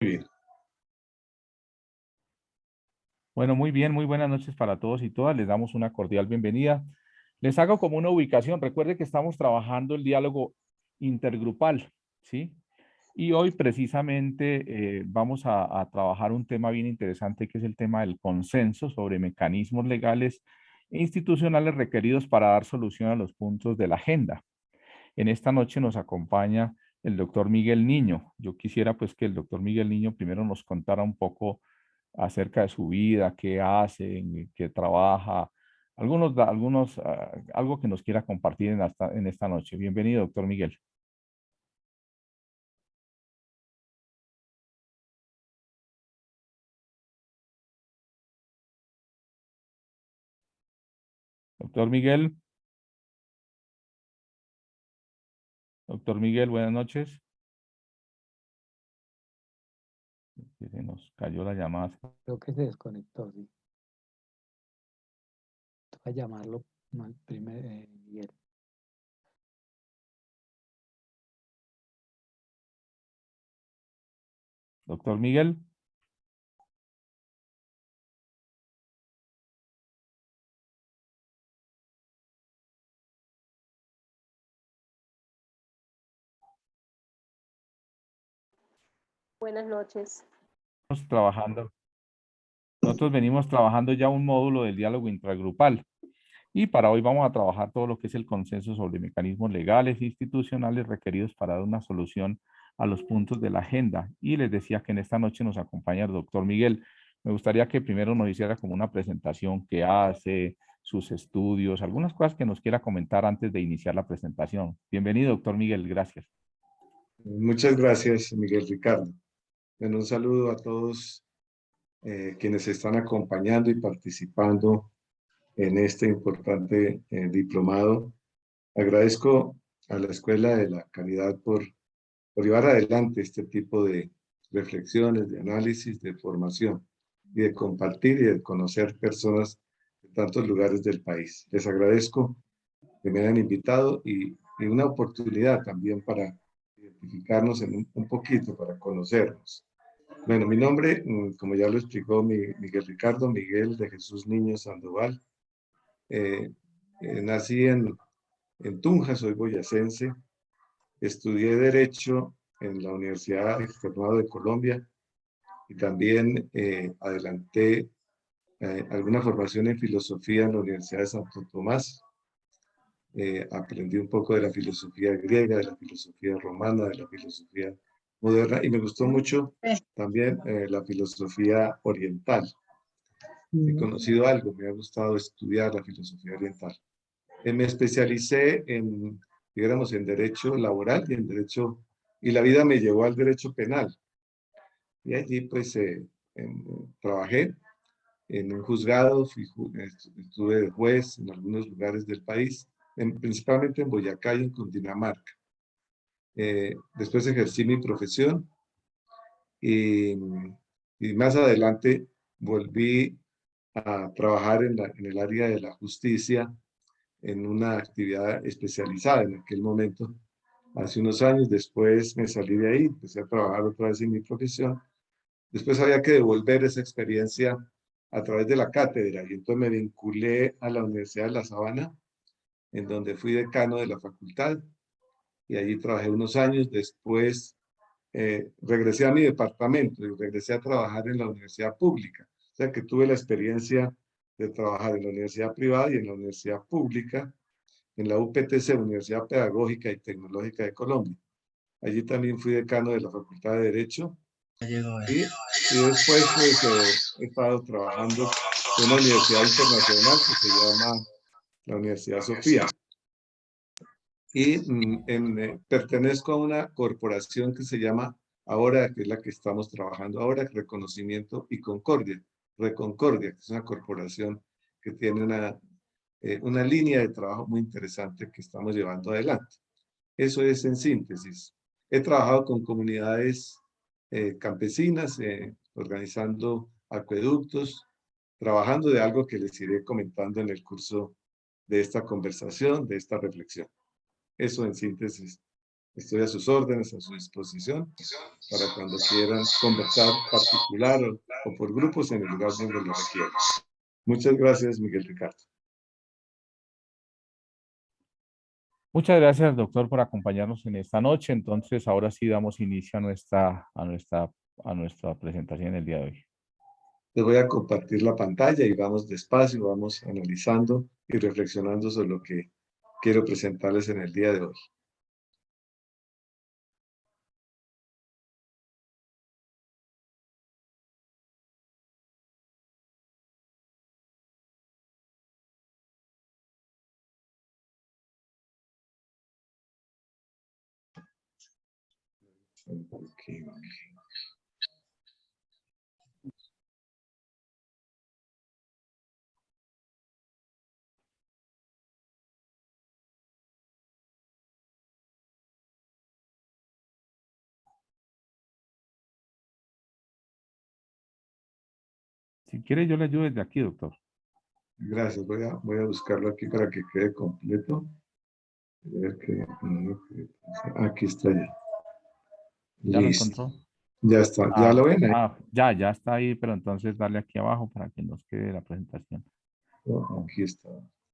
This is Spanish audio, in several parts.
Bien. Bueno, muy bien, muy buenas noches para todos y todas. Les damos una cordial bienvenida. Les hago como una ubicación. Recuerde que estamos trabajando el diálogo intergrupal, ¿sí? Y hoy precisamente vamos a trabajar un tema bien interesante que es el tema del consenso sobre mecanismos legales e institucionales requeridos para dar solución a los puntos de la agenda. En esta noche nos acompaña el doctor Miguel Niño. Yo quisiera pues que el doctor Miguel Niño primero nos contara un poco acerca de su vida, qué hace, en qué trabaja, algo que nos quiera compartir en esta noche. Bienvenido, doctor Miguel. Doctor Miguel, buenas noches. Se nos cayó la llamada. Creo que se desconectó, sí. Toca llamarlo primero, Miguel. Doctor Miguel. Buenas noches. Estamos trabajando. Nosotros venimos trabajando ya un módulo del diálogo intragrupal. Y para hoy vamos a trabajar todo lo que es el consenso sobre mecanismos legales e institucionales requeridos para dar una solución a los puntos de la agenda. Y les decía que en esta noche nos acompaña el doctor Miguel. Me gustaría que primero nos hiciera como una presentación que hace, sus estudios, algunas cosas que nos quiera comentar antes de iniciar la presentación. Bienvenido, doctor Miguel. Gracias. Muchas gracias, Miguel Ricardo. Bueno, un saludo a todos quienes están acompañando y participando en este importante diplomado. Agradezco a la Escuela de la Calidad por llevar adelante este tipo de reflexiones, de análisis, de formación y de compartir y de conocer personas de tantos lugares del país. Les agradezco que me hayan invitado y una oportunidad también para identificarnos en un poquito, para conocernos. Bueno, mi nombre, como ya lo explicó Miguel Ricardo, Miguel de Jesús Niño Sandoval. Nací en Tunja, soy boyacense. Estudié Derecho en la Universidad Externado de Colombia y también adelanté alguna formación en filosofía en la Universidad de Santo Tomás. Aprendí un poco de la filosofía griega, de la filosofía romana, de la filosofía moderna y me gustó mucho también la filosofía oriental. He conocido algo, me ha gustado estudiar la filosofía oriental. Me especialicé digamos, en derecho laboral y en derecho, y la vida me llevó al derecho penal. Y allí pues trabajé en un juzgado, estuve de juez en algunos lugares del país, principalmente en Boyacá y en Cundinamarca. Después ejercí mi profesión y, y más adelante volví a trabajar en el área de la justicia en una actividad especializada en aquel momento. Hace unos años después me salí de ahí, empecé a trabajar otra vez en mi profesión. Después había que devolver esa experiencia a través de la cátedra y entonces me vinculé a la Universidad de La Sabana, en donde fui decano de la facultad y allí trabajé unos años. Después regresé a mi departamento y regresé a trabajar en la universidad pública. O sea que tuve la experiencia de trabajar en la universidad privada y en la universidad pública, en la UPTC, Universidad Pedagógica y Tecnológica de Colombia. Allí también fui decano de la Facultad de Derecho y después pues, he estado trabajando en una universidad internacional que se llama la Universidad Sofía. Y pertenezco a una corporación que se llama ahora, que es la que estamos trabajando ahora, Reconocimiento y Concordia, Reconcordia, que es una corporación que tiene una línea de trabajo muy interesante que estamos llevando adelante. Eso es en síntesis. He trabajado con comunidades campesinas, organizando acueductos, trabajando de algo que les iré comentando en el curso de esta conversación, de esta reflexión. Eso en síntesis Estoy a sus órdenes, a su disposición, para cuando quieran conversar particular o por grupos en el lugar donde lo requieran. Muchas gracias, Miguel Ricardo. Muchas gracias, doctor, por acompañarnos en esta noche. Entonces, ahora sí damos inicio a nuestra presentación el día de hoy. Les voy a compartir la pantalla y vamos despacio, vamos analizando y reflexionando sobre lo que quiero presentarles en el día de hoy. Okay. Si quiere, yo le ayudo desde aquí, doctor. Gracias, voy a buscarlo aquí para que quede completo. Aquí está ya. ¿Ya lo Listo. encontró? Ya está. ¿Ya lo ven? Ya está ahí, pero entonces darle aquí abajo para que nos quede la presentación. Aquí está.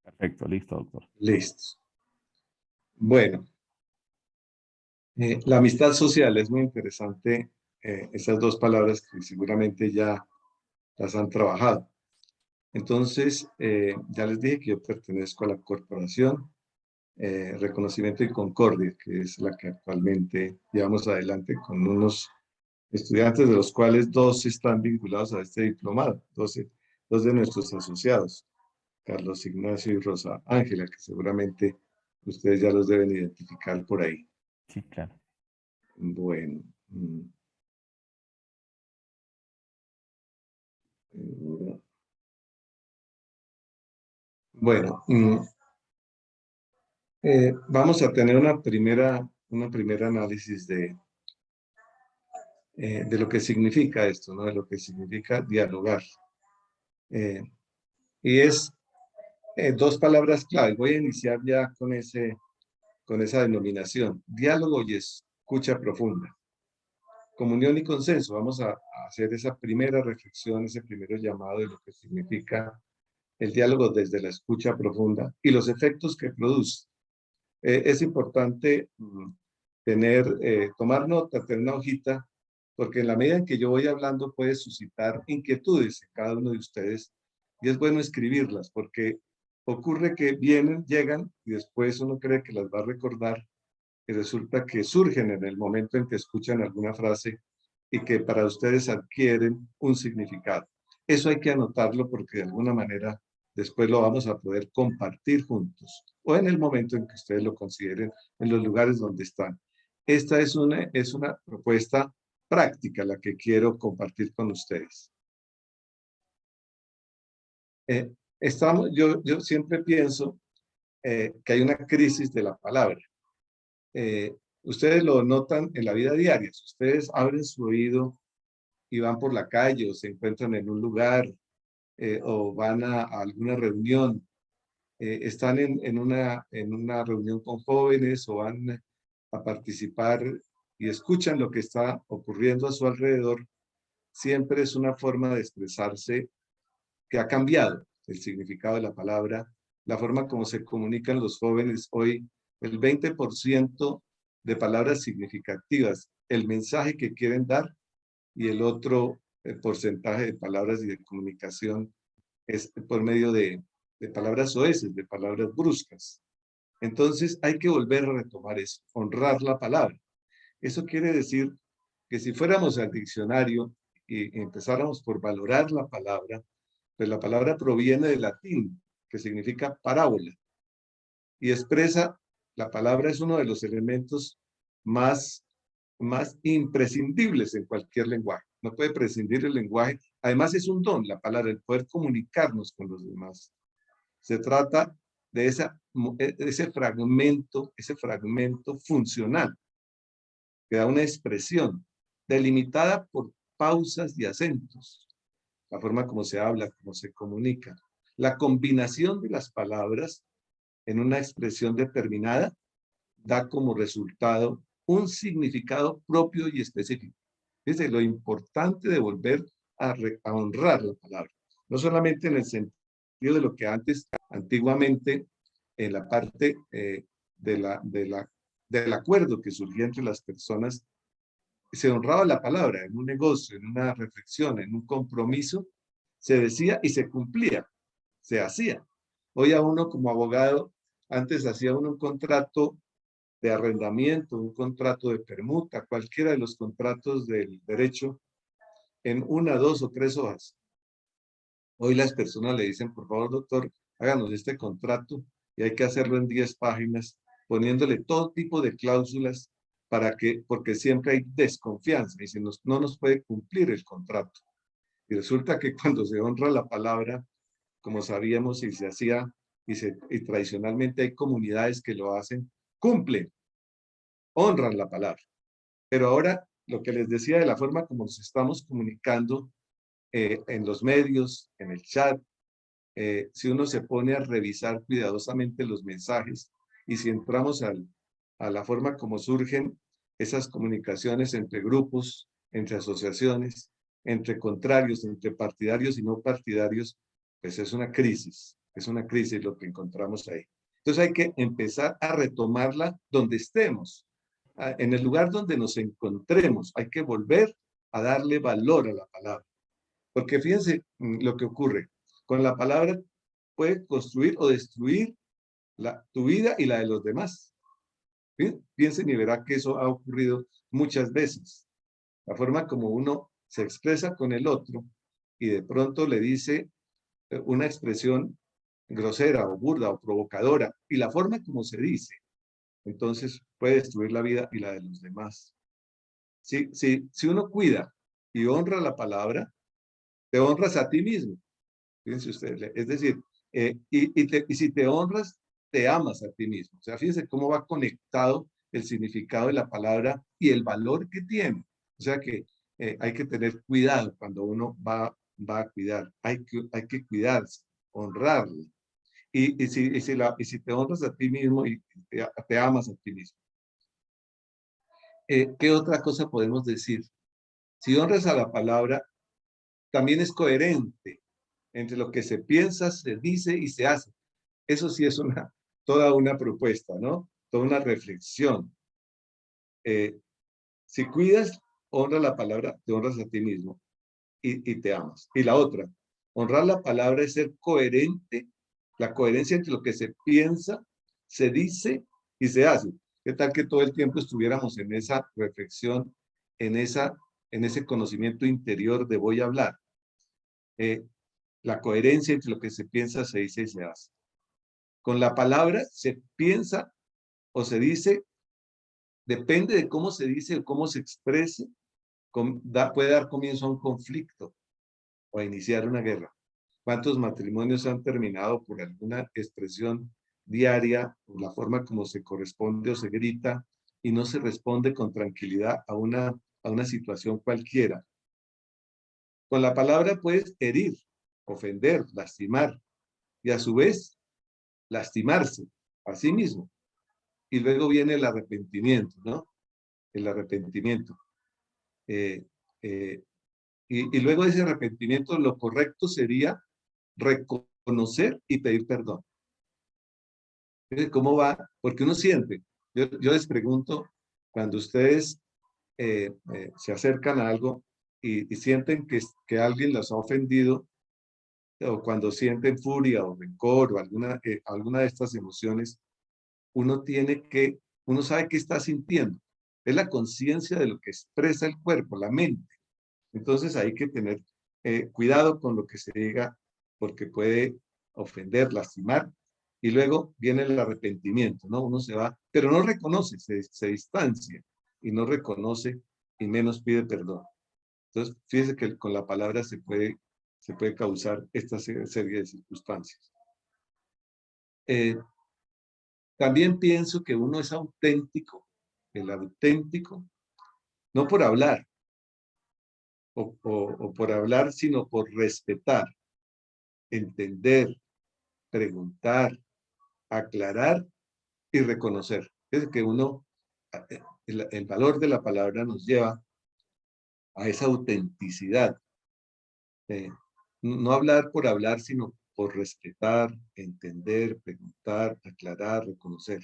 Perfecto, listo, doctor. Listo. Bueno, la amistad social es muy interesante. Esas dos palabras que seguramente ya las han trabajado. Entonces, ya les dije que yo pertenezco a la corporación Reconocimiento y Concordia, que es la que actualmente llevamos adelante con unos estudiantes, de los cuales 2 están vinculados a este diplomado, dos de nuestros asociados, Carlos Ignacio y Rosa Ángela, que seguramente ustedes ya los deben identificar por ahí. Sí, claro. Bueno. Bueno, vamos a tener una primera análisis de lo que significa esto, ¿no? De lo que significa dialogar. Y es 2 palabras clave. Voy a iniciar ya con esa denominación. Diálogo y escucha profunda. Comunión y consenso. Vamos a hacer esa primera reflexión, ese primer llamado de lo que significa el diálogo desde la escucha profunda y los efectos que produce. Es importante tomar nota, tener una hojita, porque en la medida en que yo voy hablando puede suscitar inquietudes en cada uno de ustedes y es bueno escribirlas, porque ocurre que vienen, llegan y después uno cree que las va a recordar y resulta que surgen en el momento en que escuchan alguna frase y que para ustedes adquieren un significado. Eso hay que anotarlo porque de alguna manera después lo vamos a poder compartir juntos o en el momento en que ustedes lo consideren en los lugares donde están. Esta es una propuesta práctica la que quiero compartir con ustedes. Yo siempre pienso que hay una crisis de la palabra. Ustedes lo notan en la vida diaria. Si ustedes abren su oído y van por la calle o se encuentran en un lugar o van a alguna reunión, están en una reunión con jóvenes o van a participar y escuchan lo que está ocurriendo a su alrededor, siempre es una forma de expresarse que ha cambiado el significado de la palabra, la forma como se comunican los jóvenes hoy, el 20% de palabras significativas, el mensaje que quieren dar y el otro porcentaje de palabras y de comunicación es por medio de palabras soeces, de palabras bruscas. Entonces hay que volver a retomar eso, honrar la palabra. Eso quiere decir que si fuéramos al diccionario y empezáramos por valorar la palabra, pues la palabra proviene del latín, que significa parábola, y expresa, la palabra es uno de los elementos más imprescindibles en cualquier lenguaje. No puede prescindir el lenguaje. Además es un don, la palabra, el poder comunicarnos con los demás. Se trata de ese fragmento funcional, que da una expresión delimitada por pausas y acentos, la forma como se habla, como se comunica. La combinación de las palabras en una expresión determinada da como resultado un significado propio y específico. Fíjense lo importante de volver a honrar la palabra. No solamente en el sentido de lo que antes, antiguamente, en la parte del acuerdo que surgía entre las personas, se honraba la palabra en un negocio, en una reflexión, en un compromiso, se decía y se cumplía, se hacía. Hoy a uno como abogado, antes hacía uno un contrato de arrendamiento, un contrato de permuta, cualquiera de los contratos del derecho, en 1, 2 o 3 hojas. Hoy las personas le dicen, por favor, doctor, háganos este contrato y hay que hacerlo en 10 páginas, poniéndole todo tipo de cláusulas porque siempre hay desconfianza y no nos puede cumplir el contrato. Y resulta que cuando se honra la palabra, como sabíamos y se hacía, y tradicionalmente hay comunidades que lo hacen, cumplen, honran la palabra. Pero ahora, lo que les decía de la forma como nos estamos comunicando en los medios, en el chat, si uno se pone a revisar cuidadosamente los mensajes y si entramos a la forma como surgen esas comunicaciones entre grupos, entre asociaciones, entre contrarios, entre partidarios y no partidarios, pues es una crisis lo que encontramos ahí. Entonces hay que empezar a retomarla donde estemos, en el lugar donde nos encontremos, hay que volver a darle valor a la palabra. Porque fíjense lo que ocurre. Con la palabra puede construir o destruir tu vida y la de los demás. ¿Sí? Piensen y verá que eso ha ocurrido muchas veces. La forma como uno se expresa con el otro y de pronto le dice una expresión grosera o burda o provocadora y la forma como se dice, entonces puede destruir la vida y la de los demás. Si uno cuida y honra la palabra, te honras a ti mismo. Fíjense ustedes, es decir, y si te honras, te amas a ti mismo. O sea, fíjense cómo va conectado el significado de la palabra y el valor que tiene. O sea que hay que tener cuidado cuando uno va a cuidar. Hay que cuidarse, honrarlo. Y si te honras a ti mismo y te amas a ti mismo. ¿Qué otra cosa podemos decir? Si honras a la palabra, también es coherente entre lo que se piensa, se dice y se hace. Eso sí es toda una propuesta, ¿no? Toda una reflexión. Si cuidas, honra la palabra, te honras a ti mismo y te amas. Y la otra, honrar la palabra es ser coherente, la coherencia entre lo que se piensa, se dice y se hace. ¿Qué tal que todo el tiempo estuviéramos en esa reflexión, en ese conocimiento interior de voy a hablar? La coherencia entre lo que se piensa, se dice y se hace. Con la palabra se piensa o se dice, depende de cómo se dice o cómo se exprese, puede dar comienzo a un conflicto o a iniciar una guerra. ¿Cuántos matrimonios han terminado por alguna expresión diaria, por la forma como se corresponde o se grita y no se responde con tranquilidad a una situación cualquiera? Con la palabra puedes herir, ofender, lastimar y a su vez lastimarse a sí mismo. Y luego viene el arrepentimiento, ¿no? El arrepentimiento. Y luego de ese arrepentimiento, lo correcto sería reconocer y pedir perdón. ¿Cómo va? Porque uno siente. Yo les pregunto, cuando ustedes se acercan a algo y sienten que alguien los ha ofendido, o cuando sienten furia o rencor o alguna de estas emociones, uno sabe qué está sintiendo. Es la conciencia de lo que expresa el cuerpo, la mente. Entonces hay que tener cuidado con lo que se diga porque puede ofender, lastimar. Y luego viene el arrepentimiento, ¿no? Uno se va, pero no reconoce, se distancia y no reconoce y menos pide perdón. Entonces, fíjese que con la palabra se puede causar esta serie de circunstancias. También pienso que uno es auténtico, el auténtico, no por hablar, o por hablar, sino por respetar, entender, preguntar, aclarar y reconocer. Es que uno el valor de la palabra nos lleva a esa autenticidad. No hablar por hablar, sino por respetar, entender, preguntar, aclarar, reconocer.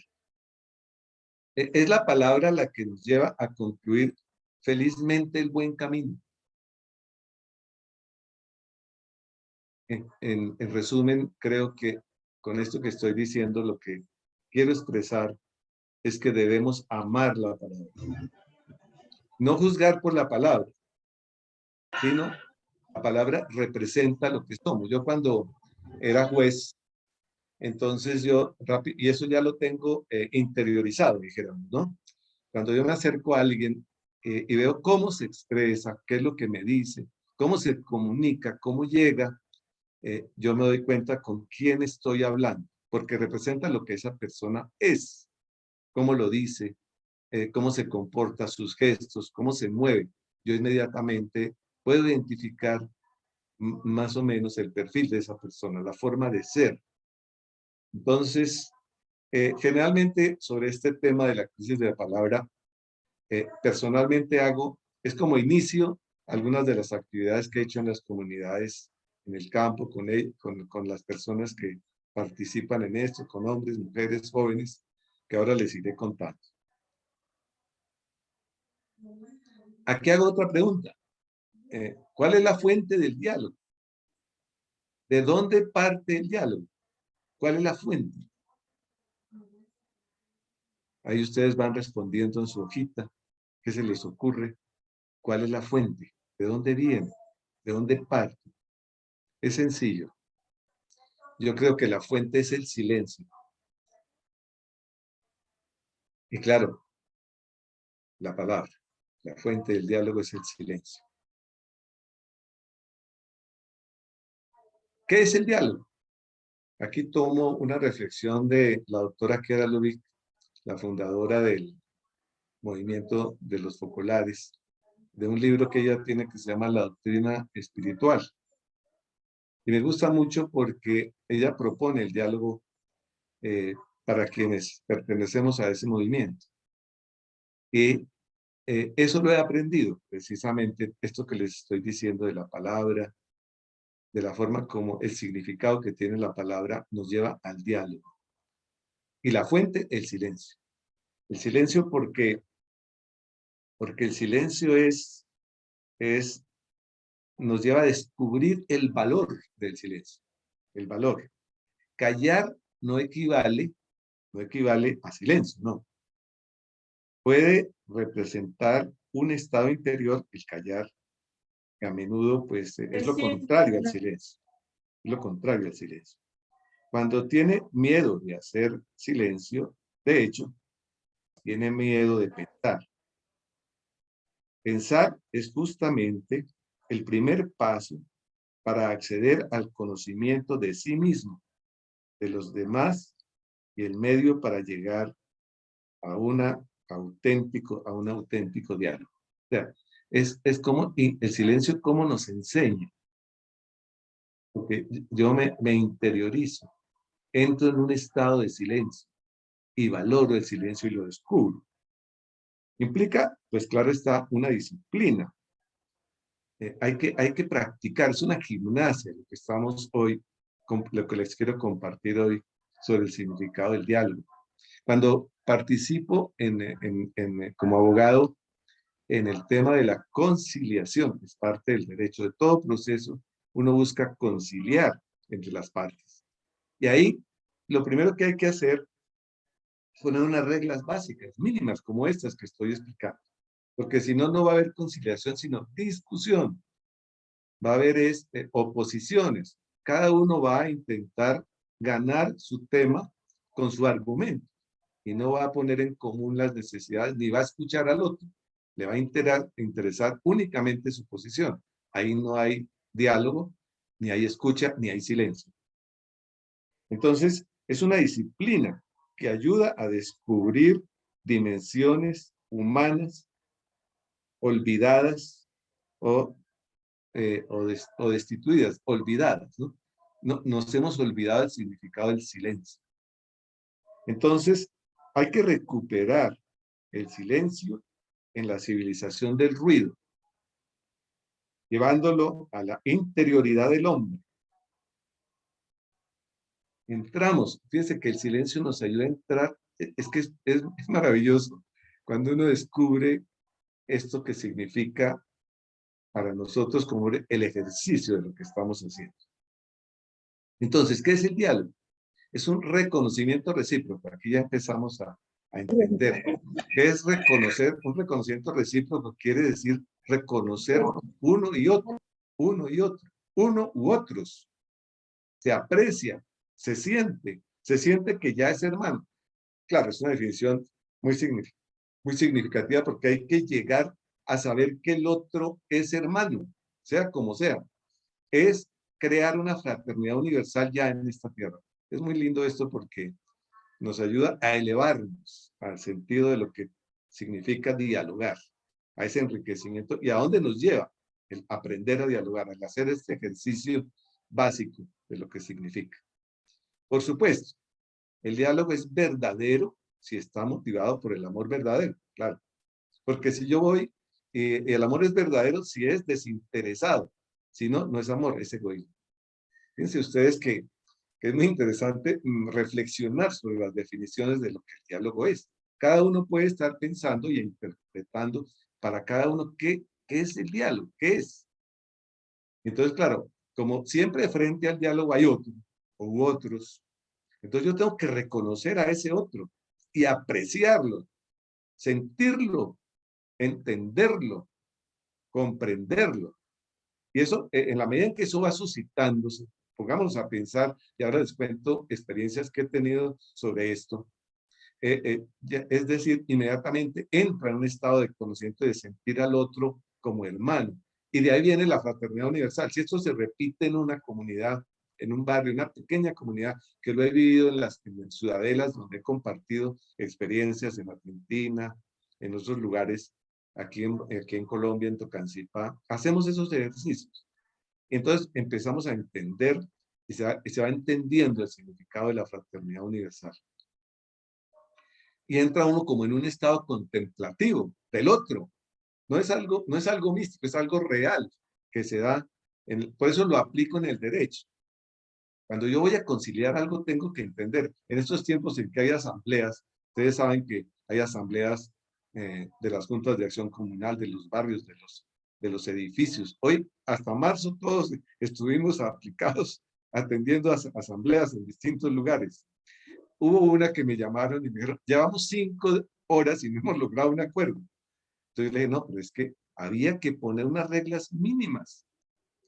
Es la palabra la que nos lleva a concluir felizmente el buen camino. En resumen, creo que con esto que estoy diciendo, lo que quiero expresar es que debemos amar la palabra. No juzgar por la palabra, sino la palabra representa lo que somos. Yo cuando era juez, entonces yo, y eso ya lo tengo interiorizado, dijéramos, ¿no? Cuando yo me acerco a alguien y veo cómo se expresa, qué es lo que me dice, cómo se comunica, cómo llega, yo me doy cuenta con quién estoy hablando, porque representa lo que esa persona es, cómo lo dice, cómo se comporta, sus gestos, cómo se mueve. Yo inmediatamente puedo identificar más o menos el perfil de esa persona, la forma de ser. Entonces, generalmente sobre este tema de la crisis de la palabra, personalmente es como inicio algunas de las actividades que he hecho en las comunidades, en el campo, con las personas que participan en esto, con hombres, mujeres, jóvenes, que ahora les iré contando. Aquí hago otra pregunta. ¿Cuál es la fuente del diálogo? ¿De dónde parte el diálogo? ¿Cuál es la fuente? Ahí ustedes van respondiendo en su hojita. ¿Qué se les ocurre? ¿Cuál es la fuente? ¿De dónde viene? ¿De dónde parte? Es sencillo. Yo creo que la fuente es el silencio. Y claro, la palabra. La fuente del diálogo es el silencio. ¿Qué es el diálogo? Aquí tomo una reflexión de la doctora Kera Lubick, la fundadora del movimiento de los focolares, de un libro que ella tiene que se llama La Doctrina Espiritual. Y me gusta mucho porque ella propone el diálogo para quienes pertenecemos a ese movimiento. Y eso lo he aprendido, precisamente esto que les estoy diciendo de la palabra, de la forma como el significado que tiene la palabra nos lleva al diálogo. Y la fuente, el silencio. El silencio porque el silencio nos lleva a descubrir el valor del silencio. El valor. Callar no equivale a silencio, no. Puede representar un estado interior, el callar, que a menudo pues es lo contrario al silencio. Es lo contrario al silencio. Cuando tiene miedo de hacer silencio, de hecho, tiene miedo de pensar. Pensar es justamente el primer paso para acceder al conocimiento de sí mismo, de los demás y el medio para llegar a un auténtico diálogo. O sea, es como el silencio como nos enseña. Porque yo me interiorizo, entro en un estado de silencio y valoro el silencio y lo descubro. Implica, pues claro está, una disciplina. Hay que practicar, es una gimnasia lo que estamos hoy, lo que les quiero compartir hoy sobre el significado del diálogo. Cuando participo como abogado en el tema de la conciliación, que es parte del derecho de todo proceso, uno busca conciliar entre las partes. Y ahí, lo primero que hay que hacer es poner unas reglas básicas, mínimas, como estas que estoy explicando. Porque si no, no va a haber conciliación, sino discusión. Va a haber oposiciones. Cada uno va a intentar ganar su tema con su argumento. Y no va a poner en común las necesidades, ni va a escuchar al otro. Le va a interesar únicamente su posición. Ahí no hay diálogo, ni hay escucha, ni hay silencio. Entonces, es una disciplina que ayuda a descubrir dimensiones humanas olvidadas o destituidas, olvidadas, ¿no? Nos hemos olvidado el significado del silencio. Entonces, hay que recuperar el silencio en la civilización del ruido, llevándolo a la interioridad del hombre. Entramos, fíjense que el silencio nos ayuda a entrar, es que es maravilloso cuando uno descubre esto que significa para nosotros como el ejercicio de lo que estamos haciendo. Entonces, ¿qué es el diálogo? Es un reconocimiento recíproco. Aquí ya empezamos a entender. ¿Qué es reconocer? Un reconocimiento recíproco quiere decir reconocer uno y otro, uno y otro, uno u otros. Se aprecia, se siente que ya es hermano. Claro, es una definición muy significativa porque hay que llegar a saber que el otro es hermano, sea como sea. Es crear una fraternidad universal ya en esta tierra. Es muy lindo esto porque nos ayuda a elevarnos al sentido de lo que significa dialogar, a ese enriquecimiento y a dónde nos lleva el aprender a dialogar, al hacer este ejercicio básico de lo que significa. Por supuesto, el diálogo es verdadero si está motivado por el amor verdadero, claro. Porque si yo voy, el amor es verdadero si es desinteresado. Si no, no es amor, es egoísmo. Fíjense ustedes que es muy interesante reflexionar sobre las definiciones de lo que el diálogo es. Cada uno puede estar pensando y interpretando para cada uno qué es el diálogo, qué es. Entonces, claro, como siempre frente al diálogo hay otro u otros, entonces yo tengo que reconocer a ese otro y apreciarlo, sentirlo, entenderlo, comprenderlo. Y eso, en la medida en que eso va suscitándose, pongámonos a pensar, y ahora les cuento experiencias que he tenido sobre esto, es decir, inmediatamente entra en un estado de conocimiento, de sentir al otro como hermano. Y de ahí viene la fraternidad universal. Si esto se repite en una comunidad, en un barrio, una pequeña comunidad, que lo he vivido en las ciudadelas donde he compartido experiencias en Argentina, en otros lugares, aquí en Colombia, en Tocancipá, hacemos esos ejercicios. Entonces empezamos a entender y se va entendiendo el significado de la fraternidad universal. Y entra uno como en un estado contemplativo del otro. No es algo místico, es algo real que se da. Por eso lo aplico en el derecho. Cuando yo voy a conciliar algo, tengo que entender. En estos tiempos en que hay asambleas, ustedes saben que hay asambleas de las juntas de acción comunal, de los barrios, de los edificios. Hoy, hasta marzo, todos estuvimos aplicados atendiendo a asambleas en distintos lugares. Hubo una que me llamaron y me dijeron, llevamos 5 horas y no hemos logrado un acuerdo. Entonces le dije, no, pero es que había que poner unas reglas mínimas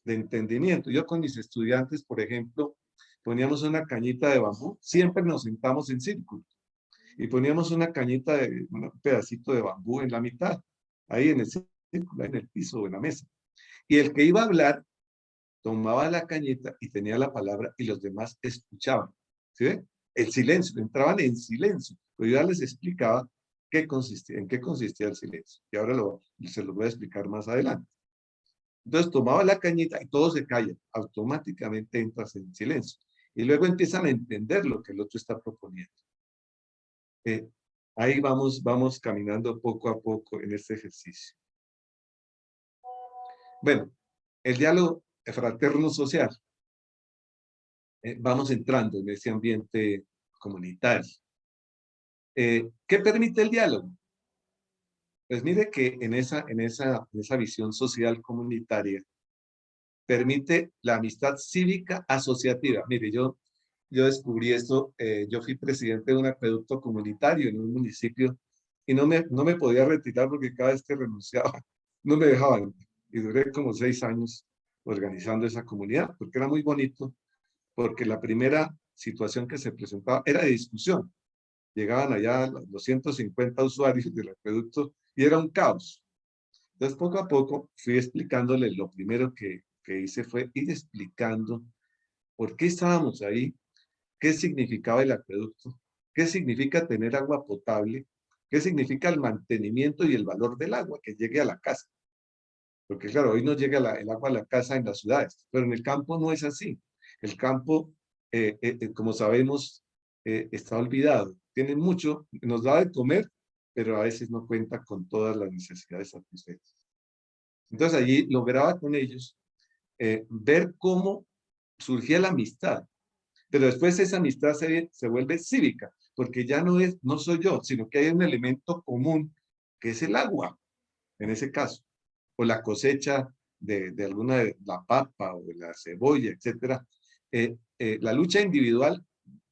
de entendimiento. Yo con mis estudiantes, por ejemplo, poníamos una cañita de bambú, siempre nos sentamos en círculo y poníamos una cañita de un pedacito de bambú en la mitad, ahí en el círculo, ahí en el piso o en la mesa. Y el que iba a hablar tomaba la cañita y tenía la palabra y los demás escuchaban. ¿Sí ven? El silencio, entraban en silencio. Pero yo ya les explicaba en qué consistía el silencio. Y ahora se los voy a explicar más adelante. Entonces tomaba la cañita y todo se calla. Automáticamente entras en silencio. Y luego empiezan a entender lo que el otro está proponiendo. Ahí vamos caminando poco a poco en este ejercicio. Bueno, el diálogo fraterno social. Vamos entrando en ese ambiente comunitario. ¿Qué permite el diálogo? Pues mire que en esa visión social comunitaria permite la amistad cívica asociativa. Mire, yo descubrí esto, yo fui presidente de un acueducto comunitario en un municipio y no me podía retirar porque cada vez que renunciaba no me dejaban. Y duré como 6 años organizando esa comunidad porque era muy bonito, porque la primera situación que se presentaba era de discusión. Llegaban allá los 150 usuarios del acueducto y era un caos. Entonces, poco a poco fui explicándoles, lo primero que hice fue ir explicando por qué estábamos ahí, qué significaba el acueducto, qué significa tener agua potable, qué significa el mantenimiento y el valor del agua que llegue a la casa. Porque claro, hoy no llega el agua a la casa en las ciudades, pero en el campo no es así. El campo, como sabemos, está olvidado. Tiene mucho, nos da de comer, pero a veces no cuenta con todas las necesidades satisfechas. Entonces allí lograba con ellos ver cómo surgía la amistad, pero después esa amistad se vuelve cívica, porque ya no soy yo, sino que hay un elemento común, que es el agua, en ese caso, o la cosecha de alguna de la papa o de la cebolla, etcétera. La lucha individual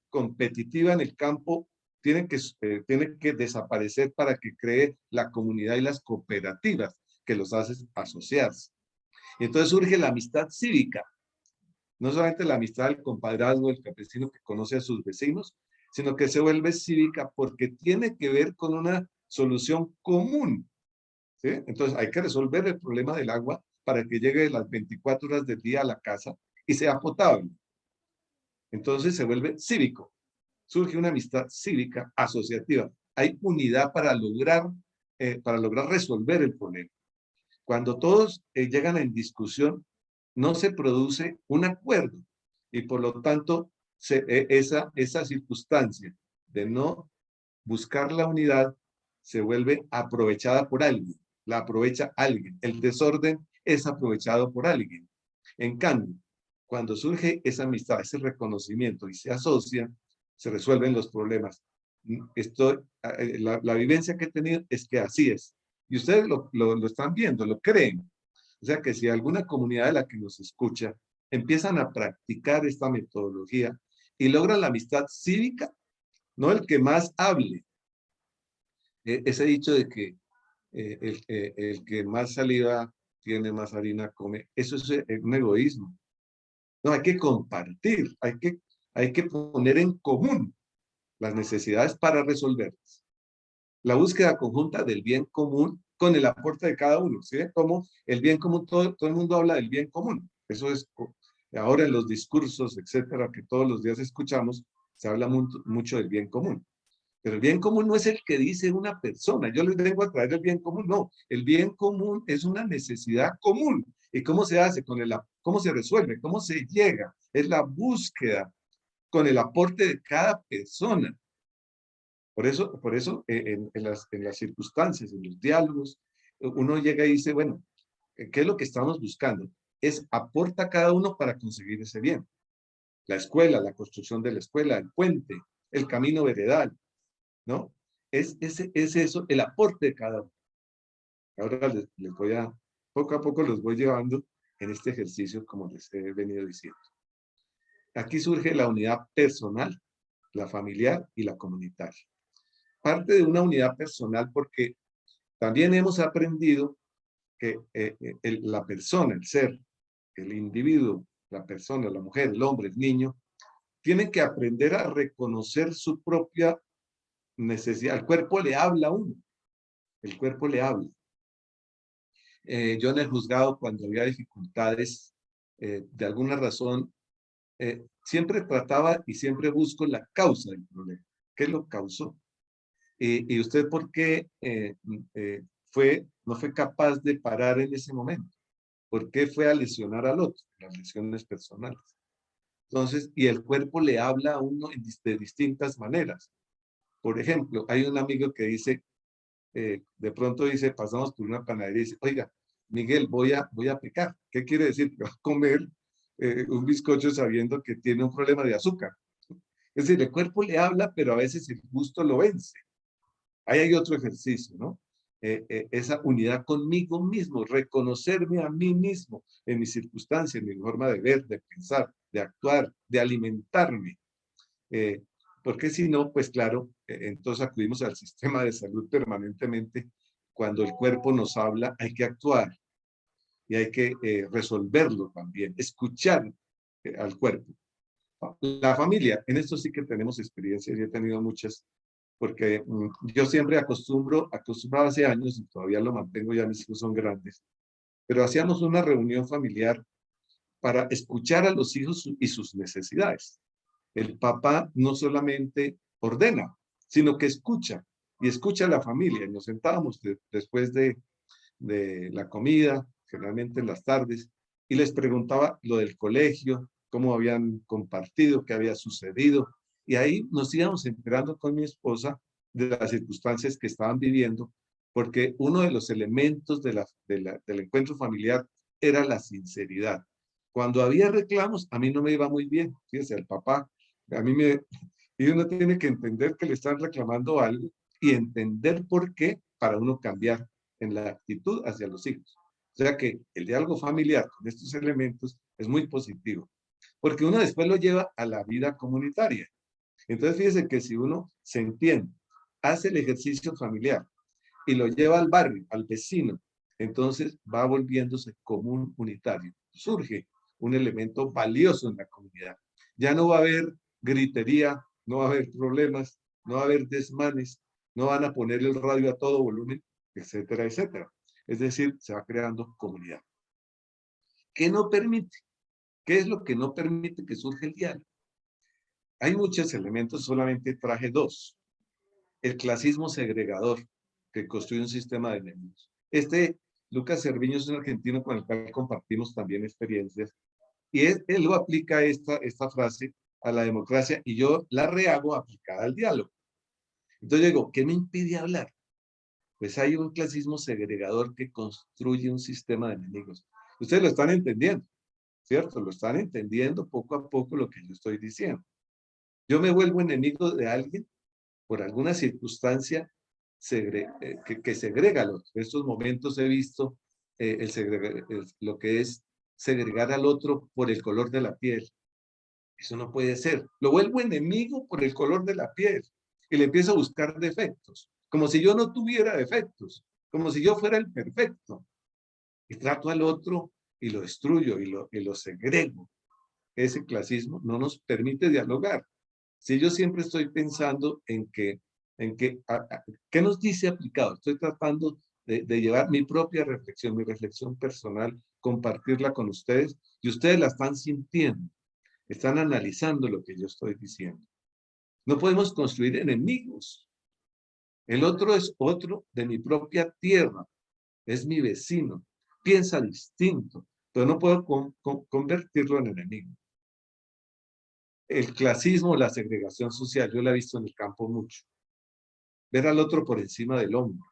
competitiva en el campo tiene que desaparecer para que cree la comunidad y las cooperativas que los hacen asociarse. Y entonces surge la amistad cívica, no solamente la amistad del compadrazgo del campesino que conoce a sus vecinos, sino que se vuelve cívica porque tiene que ver con una solución común, ¿sí? Entonces hay que resolver el problema del agua para que llegue las 24 horas del día a la casa y sea potable. Entonces se vuelve cívico. Surge una amistad cívica asociativa. Hay unidad para lograr resolver el problema. Cuando todos llegan en discusión, no se produce un acuerdo y por lo tanto esa circunstancia de no buscar la unidad se vuelve aprovechada por alguien, la aprovecha alguien, el desorden es aprovechado por alguien. En cambio, cuando surge esa amistad, ese reconocimiento y se asocian, se resuelven los problemas. La vivencia que he tenido es que así es. Y ustedes lo están viendo, lo creen. O sea que si alguna comunidad de la que nos escucha empiezan a practicar esta metodología y logran la amistad cívica, no el que más hable. Ese dicho de que el que más saliva tiene, más harina come, eso es un egoísmo. No, hay que compartir, hay que poner en común las necesidades para resolverlas. La búsqueda conjunta del bien común con el aporte de cada uno, ¿sí? Como el bien común, todo el mundo habla del bien común. Eso es, ahora en los discursos, etcétera, que todos los días escuchamos, se habla mucho del bien común. Pero el bien común no es el que dice una persona. Yo les vengo a traer el bien común. No, el bien común es una necesidad común. ¿Y cómo se hace? ¿Cómo se resuelve? ¿Cómo se llega? Es la búsqueda con el aporte de cada persona. Por eso en las circunstancias, en los diálogos, uno llega y dice, bueno, ¿qué es lo que estamos buscando? Aporta cada uno para conseguir ese bien. La escuela, la construcción de la escuela, el puente, el camino veredal, ¿no? Es eso, el aporte de cada uno. Ahora les voy poco a poco los voy llevando en este ejercicio, como les he venido diciendo. Aquí surge la unidad personal, la familiar y la comunitaria. Parte de una unidad personal porque también hemos aprendido que la persona, el ser, el individuo, la persona, la mujer, el hombre, el niño, tienen que aprender a reconocer su propia necesidad. El cuerpo le habla a uno. El cuerpo le habla. Yo en el juzgado, cuando había dificultades, de alguna razón, siempre trataba y siempre busco la causa del problema. ¿Qué lo causó? ¿Y usted por qué no fue capaz de parar en ese momento? ¿Por qué fue a lesionar al otro? Las lesiones personales. Entonces, y el cuerpo le habla a uno de distintas maneras. Por ejemplo, hay un amigo que dice, de pronto dice, pasamos por una panadería y dice, oiga, Miguel, voy a pecar. ¿Qué quiere decir? Que va a comer un bizcocho sabiendo que tiene un problema de azúcar. Es decir, el cuerpo le habla, pero a veces el gusto lo vence. Ahí hay otro ejercicio, ¿no? Esa unidad conmigo mismo, reconocerme a mí mismo en mis circunstancias, en mi forma de ver, de pensar, de actuar, de alimentarme. Porque si no, pues claro, entonces acudimos al sistema de salud permanentemente. Cuando el cuerpo nos habla, hay que actuar y hay que resolverlo también, escuchar al cuerpo. La familia, en esto sí que tenemos experiencias y he tenido muchas, porque yo siempre acostumbraba hace años, y todavía lo mantengo, ya mis hijos son grandes, pero hacíamos una reunión familiar para escuchar a los hijos y sus necesidades. El papá no solamente ordena, sino que escucha, y escucha a la familia. Y nos sentábamos después de la comida, generalmente en las tardes, y les preguntaba lo del colegio, cómo habían compartido, qué había sucedido. Y ahí nos íbamos enterando con mi esposa de las circunstancias que estaban viviendo, porque uno de los elementos del encuentro familiar era la sinceridad. Cuando había reclamos, a mí no me iba muy bien. Fíjense, al papá, y uno tiene que entender que le están reclamando algo y entender por qué para uno cambiar en la actitud hacia los hijos. O sea que el diálogo familiar con estos elementos es muy positivo, porque uno después lo lleva a la vida comunitaria. Entonces fíjense que si uno se entiende, hace el ejercicio familiar y lo lleva al barrio, al vecino, entonces va volviéndose común unitario. Surge un elemento valioso en la comunidad. Ya no va a haber gritería, no va a haber problemas, no va a haber desmanes, no van a poner el radio a todo volumen, etcétera, etcétera. Es decir, se va creando comunidad. ¿Qué no permite? ¿Qué es lo que no permite que surja el diálogo? Hay muchos elementos, solamente traje dos. El clasismo segregador, que construye un sistema de enemigos. Lucas Cerviño es un argentino con el cual compartimos también experiencias, y él lo aplica esta frase a la democracia, y yo la rehago aplicada al diálogo. Entonces digo, ¿qué me impide hablar? Pues hay un clasismo segregador que construye un sistema de enemigos. Ustedes lo están entendiendo, ¿cierto? Lo están entendiendo poco a poco lo que yo estoy diciendo. Yo me vuelvo enemigo de alguien por alguna circunstancia que segrega. En estos momentos he visto lo que es segregar al otro por el color de la piel. Eso no puede ser. Lo vuelvo enemigo por el color de la piel y le empiezo a buscar defectos, como si yo no tuviera defectos, como si yo fuera el perfecto. Y trato al otro y lo destruyo y lo segrego. Ese clasismo no nos permite dialogar. Si yo siempre estoy pensando ¿qué nos dice aplicado? Estoy tratando de llevar mi propia reflexión, mi reflexión personal, compartirla con ustedes, y ustedes la están sintiendo, están analizando lo que yo estoy diciendo. No podemos construir enemigos. El otro es otro de mi propia tierra, es mi vecino, piensa distinto, pero no puedo convertirlo en enemigo. El clasismo, la segregación social, yo la he visto en el campo mucho. Ver al otro por encima del hombro.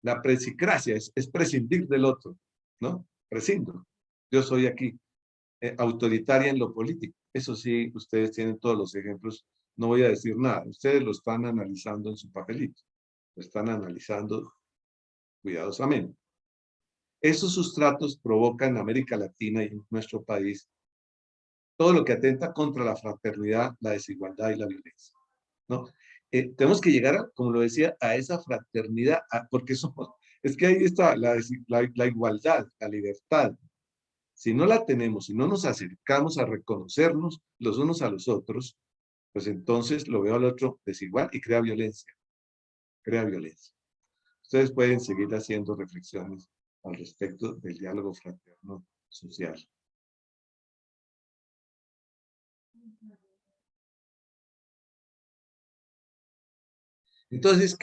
La presicracia es prescindir del otro, ¿no? Prescindo. Yo soy aquí, autoritaria en lo político. Eso sí, ustedes tienen todos los ejemplos. No voy a decir nada. Ustedes lo están analizando en su papelito. Lo están analizando cuidadosamente. Esos sustratos provocan en América Latina y en nuestro país todo lo que atenta contra la fraternidad, la desigualdad y la violencia, ¿no? Tenemos que llegar, como lo decía, a esa fraternidad, porque es que ahí está la igualdad, la libertad. Si no la tenemos, si no nos acercamos a reconocernos los unos a los otros, pues entonces lo veo al otro desigual y crea violencia. Crea violencia. Ustedes pueden seguir haciendo reflexiones al respecto del diálogo fraterno social. Entonces,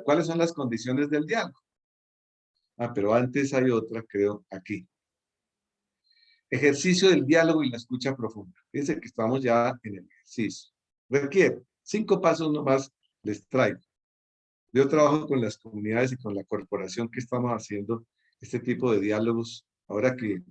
¿cuáles son las condiciones del diálogo? Pero antes hay otra, creo, aquí. Ejercicio del diálogo y la escucha profunda. Fíjense que estamos ya en el ejercicio. Requiere 5 pasos nomás, les traigo. Yo trabajo con las comunidades y con la corporación que estamos haciendo este tipo de diálogos. Ahora que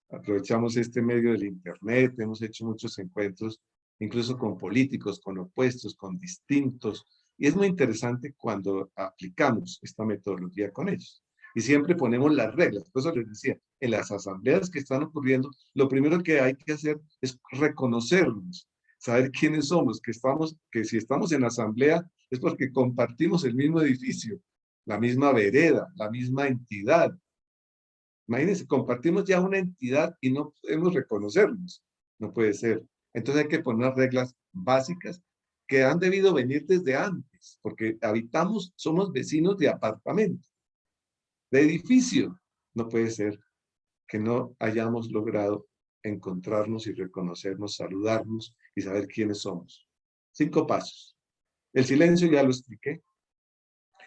aprovechamos este medio del internet, hemos hecho muchos encuentros, incluso con políticos, con opuestos, con distintos. Y es muy interesante cuando aplicamos esta metodología con ellos. Y siempre ponemos las reglas. Por eso les decía, en las asambleas que están ocurriendo, lo primero que hay que hacer es reconocernos, saber quiénes somos, que si estamos en asamblea es porque compartimos el mismo edificio, la misma vereda, la misma entidad. Imagínense, compartimos ya una entidad y no podemos reconocernos. No puede ser. Entonces hay que poner reglas básicas que han debido venir desde antes, porque somos vecinos de apartamento, de edificio. No puede ser que no hayamos logrado encontrarnos y reconocernos, saludarnos y saber quiénes somos. 5 pasos. El silencio ya lo expliqué.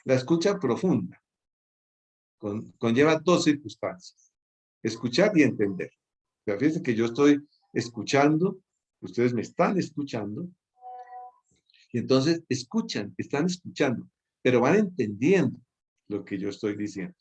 La escucha profunda conlleva 2 circunstancias. Escuchar y entender. Pero fíjense que yo estoy escuchando, ustedes me están escuchando, Y entonces escuchan, están escuchando, pero van entendiendo lo que yo estoy diciendo.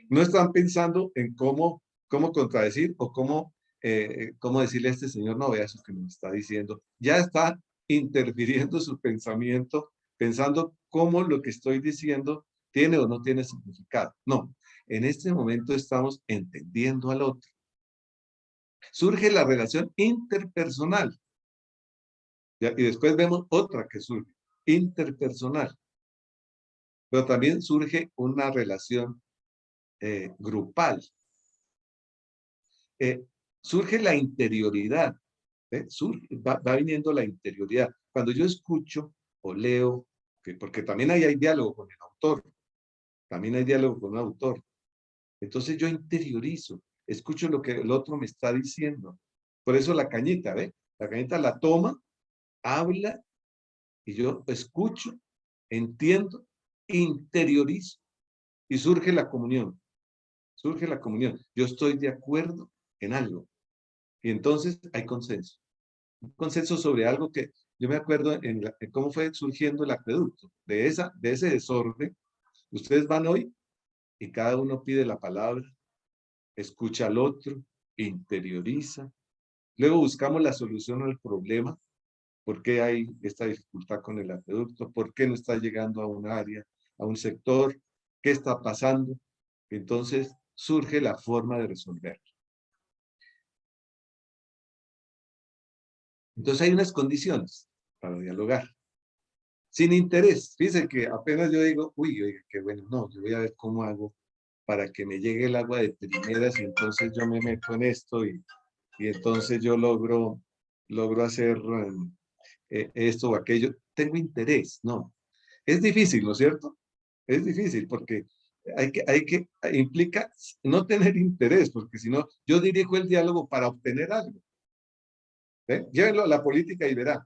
No están pensando en cómo contradecir o cómo decirle a este señor, no vea eso que me está diciendo. Ya está interfiriendo su pensamiento, pensando cómo lo que estoy diciendo tiene o no tiene significado. No, en este momento estamos entendiendo al otro. Surge la relación interpersonal. ¿Ya? Y después vemos otra que surge, interpersonal. Pero también surge una relación grupal. Surge la interioridad. Va viniendo la interioridad. Cuando yo escucho o leo, porque también hay diálogo con el autor, también hay diálogo con un autor. Entonces yo interiorizo, escucho lo que el otro me está diciendo. Por eso la cañita, ¿ve? La cañita la toma, habla, y yo escucho, entiendo, interiorizo, y surge la comunión. Surge la comunión. Yo estoy de acuerdo en algo. Y entonces hay consenso. Un consenso sobre algo que yo me acuerdo en cómo fue surgiendo el acueducto. De ese desorden, ustedes van hoy y cada uno pide la palabra, escucha al otro, interioriza. Luego buscamos la solución al problema. ¿Por qué hay esta dificultad con el acueducto? ¿Por qué no está llegando a un área, a un sector? ¿Qué está pasando? Entonces surge la forma de resolverlo. Entonces hay unas condiciones para dialogar. Sin interés. Fíjense que apenas yo digo, uy, oiga, qué bueno, no, yo voy a ver cómo hago para que me llegue el agua de primeras y entonces yo me meto en esto y entonces yo logro hacer esto o aquello. Tengo interés, no. Es difícil, ¿no es cierto? Es difícil porque implica no tener interés, porque si no, yo dirijo el diálogo para obtener algo. Llévenlo a la política y verá.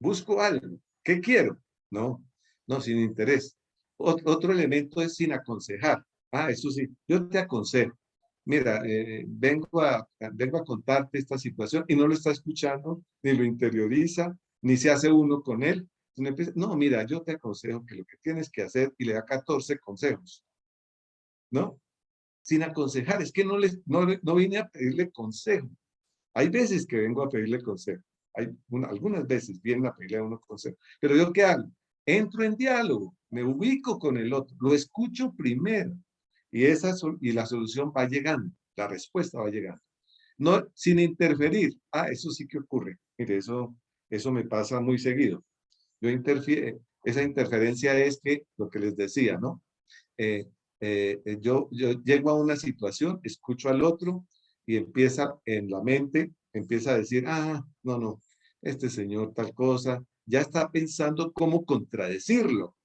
Busco algo. ¿Qué quiero? No, no, sin interés. Otro elemento es sin aconsejar. Eso sí, yo te aconsejo. Mira, vengo a contarte esta situación y no lo está escuchando, ni lo interioriza, ni se hace uno con él. No, mira, yo te aconsejo que lo que tienes que hacer, y le da 14 consejos, ¿no? Sin aconsejar, es que no vine a pedirle consejo. Hay veces que vengo a pedirle consejo. Algunas veces vienen a pedirle a uno consejo. Pero ¿yo qué hago? Entro en diálogo, me ubico con el otro, lo escucho primero. Y la solución va llegando, la respuesta va llegando. No, sin interferir. Eso sí que ocurre. Mire, eso me pasa muy seguido. Esa interferencia es que, lo que les decía, ¿no? Yo llego a una situación, escucho al otro y empieza en la mente, empieza a decir, no, este señor tal cosa, ya está pensando cómo contradecirlo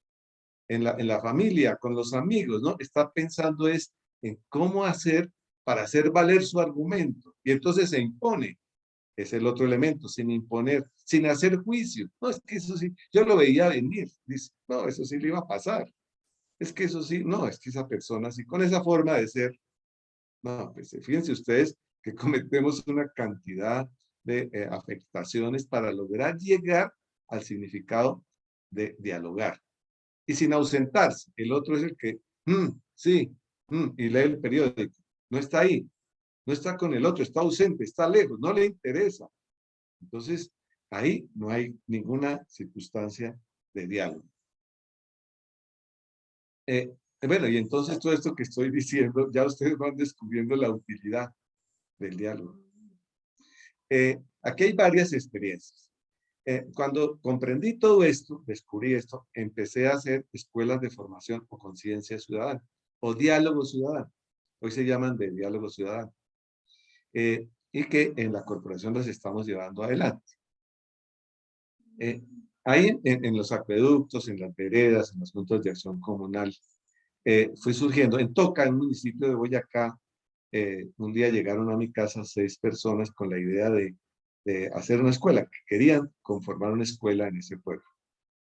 en la familia, con los amigos, ¿no? Está pensando en cómo hacer para hacer valer su argumento y entonces se impone. Es el otro elemento, sin imponer, sin hacer juicio. No, es que eso sí, yo lo veía venir. Dice, no, eso sí le iba a pasar. Es que eso sí, no, es que esa persona sí, con esa forma de ser, no, pues fíjense ustedes que cometemos una cantidad de afectaciones para lograr llegar al significado de dialogar. Y sin ausentarse, el otro es el que, sí, y lee el periódico, no está ahí, no está con el otro, está ausente, está lejos, no le interesa. Entonces, ahí no hay ninguna circunstancia de diálogo. Bueno, y entonces todo esto que estoy diciendo, ya ustedes van descubriendo la utilidad del diálogo. Aquí hay varias experiencias. Cuando comprendí todo esto, descubrí esto, empecé a hacer escuelas de formación o conciencia ciudadana, o diálogo ciudadano. Hoy se llaman de diálogo ciudadano. Y que en la corporación las estamos llevando adelante. Ahí en los acueductos, en las veredas, en los puntos de acción comunal, fue surgiendo. En Toca, en el municipio de Boyacá, un día llegaron a mi casa 6 personas con la idea de hacer una escuela, que querían conformar una escuela en ese pueblo.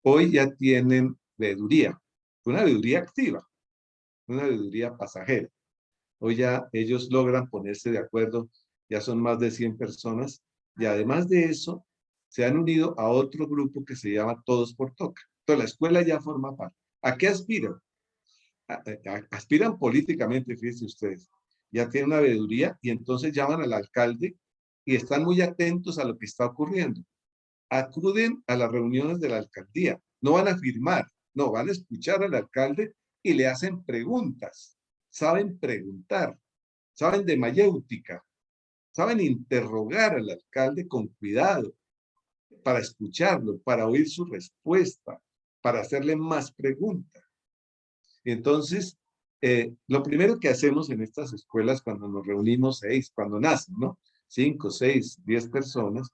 Hoy ya tienen veeduría, una veeduría activa, una veeduría pasajera. Hoy ya ellos logran ponerse de acuerdo, ya son más de 100 personas, y además de eso, se han unido a otro grupo que se llama Todos por Toca. Entonces la escuela ya forma parte. ¿A qué aspiran? Aspiran políticamente, fíjense ustedes. Ya tienen una veeduría y entonces llaman al alcalde y están muy atentos a lo que está ocurriendo. Acuden a las reuniones de la alcaldía. No van a firmar, no, van a escuchar al alcalde y le hacen preguntas. Saben preguntar, saben de mayéutica, saben interrogar al alcalde con cuidado para escucharlo, para oír su respuesta, para hacerle más preguntas. Entonces, lo primero que hacemos en estas escuelas cuando nos reunimos, cuando nacen, ¿no? 5, 6, 10 personas,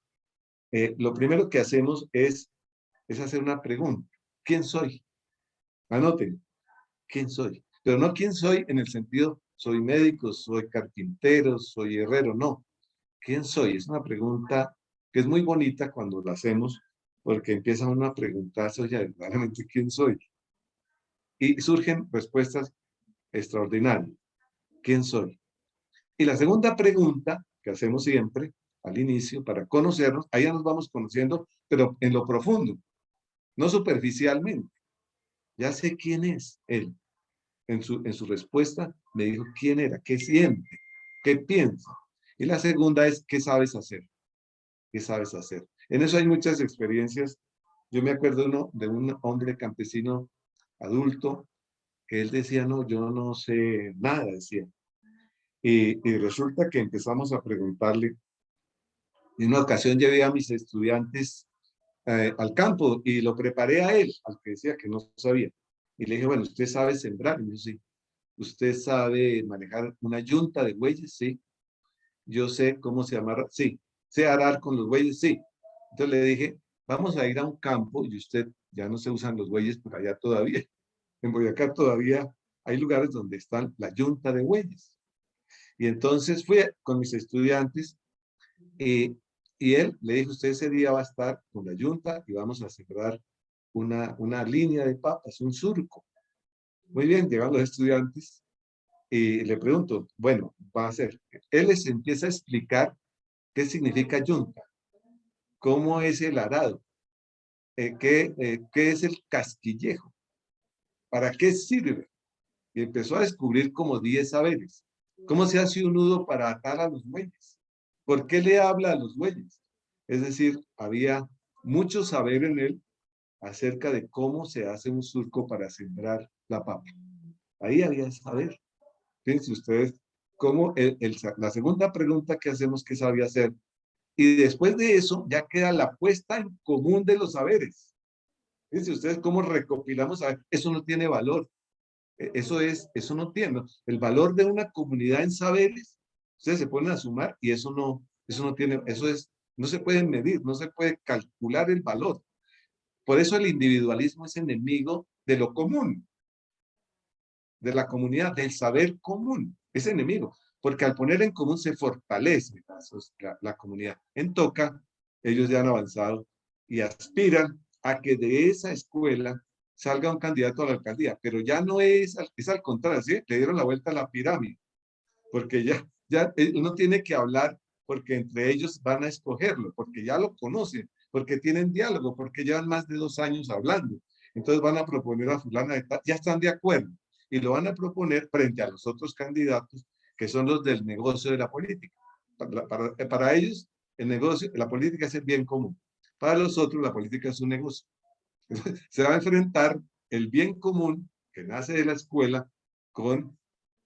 lo primero que hacemos es hacer una pregunta. ¿Quién soy? Anoten, ¿quién soy? Pero no quién soy en el sentido, soy médico, soy carpintero, soy herrero, no. ¿Quién soy? Es una pregunta que es muy bonita cuando la hacemos, porque empieza uno a preguntarse, oye, verdaderamente, ¿quién soy? Y surgen respuestas extraordinarias. ¿Quién soy? Y la segunda pregunta que hacemos siempre al inicio para conocernos, ahí ya nos vamos conociendo, pero en lo profundo, no superficialmente. Ya sé quién es él. En su respuesta me dijo quién era, qué siente, qué piensa. Y la segunda es, ¿qué sabes hacer? ¿Qué sabes hacer? En eso hay muchas experiencias. Yo me acuerdo de un hombre campesino adulto que él decía, no, yo no sé nada, decía. Y resulta que empezamos a preguntarle. En una ocasión llevé a mis estudiantes al campo y lo preparé a él, al que decía que no sabía. Y le dije, bueno, ¿usted sabe sembrar? Y me dijo, sí. ¿Usted sabe manejar una yunta de bueyes? Sí. Yo sé cómo se amarra. Sí. ¿Sé arar con los bueyes? Sí. Entonces le dije, vamos a ir a un campo y usted, ya no se usan los bueyes por allá todavía. En Boyacá todavía hay lugares donde están la yunta de bueyes. Y entonces fui con mis estudiantes y él le dijo, usted ese día va a estar con la yunta y vamos a sembrar una línea de papas, un surco. Muy bien, llegan los estudiantes y le pregunto, bueno, va a ser. Él les empieza a explicar qué significa yunta, cómo es el arado, qué es el casquillejo, para qué sirve. Y empezó a descubrir como 10 saberes. ¿Cómo se hace un nudo para atar a los bueyes? ¿Por qué le habla a los bueyes? Es decir, había mucho saber en él acerca de cómo se hace un surco para sembrar la papa. Ahí había saber. Fíjense ustedes cómo la segunda pregunta que hacemos, ¿qué sabía hacer? Y después de eso ya queda la puesta en común de los saberes. Fíjense ustedes cómo recopilamos saber. Eso no tiene valor. Eso no tiene. El valor de una comunidad en saberes, ustedes se ponen a sumar y eso no tiene, no se puede medir, no se puede calcular el valor. Por eso el individualismo es enemigo de lo común, de la comunidad, del saber común. Es enemigo, porque al poner en común se fortalece la comunidad. En Toca, ellos ya han avanzado y aspiran a que de esa escuela salga un candidato a la alcaldía, pero ya no es al contrario, ¿sí? Le dieron la vuelta a la pirámide, porque ya uno tiene que hablar porque entre ellos van a escogerlo, porque ya lo conocen, porque tienen diálogo, porque llevan más de 2 años hablando. Entonces van a proponer a fulana de tal, ya están de acuerdo, y lo van a proponer frente a los otros candidatos, que son los del negocio de la política. Para ellos, el negocio, la política es el bien común. Para los otros, la política es un negocio. Se va a enfrentar el bien común que nace de la escuela con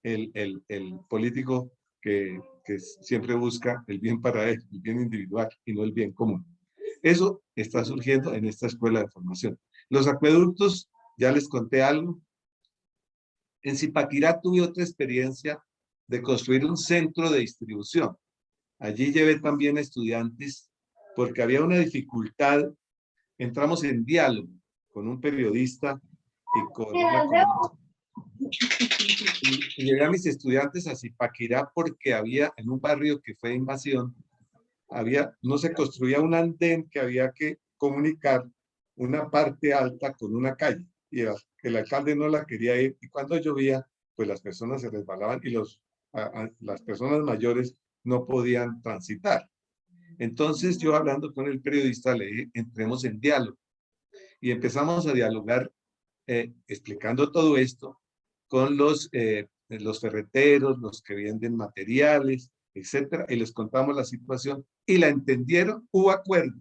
el político que siempre busca el bien para él, el bien individual y no el bien común. Eso está surgiendo en esta escuela de formación. Los acueductos, ya les conté algo. En Zipaquirá tuve otra experiencia de construir un centro de distribución. Allí llevé también estudiantes porque había una dificultad. Entramos en diálogo con un periodista y con y llevé a mis estudiantes a Zipaquirá porque había en un barrio que fue de invasión, no se construía un andén que había que comunicar una parte alta con una calle y el alcalde no la quería ir y cuando llovía pues las personas se resbalaban y las personas mayores no podían transitar. Entonces yo hablando con el periodista le dije, entremos en diálogo. Y empezamos a dialogar explicando todo esto con los ferreteros, los que venden materiales, etcétera, y les contamos la situación y la entendieron, hubo acuerdo.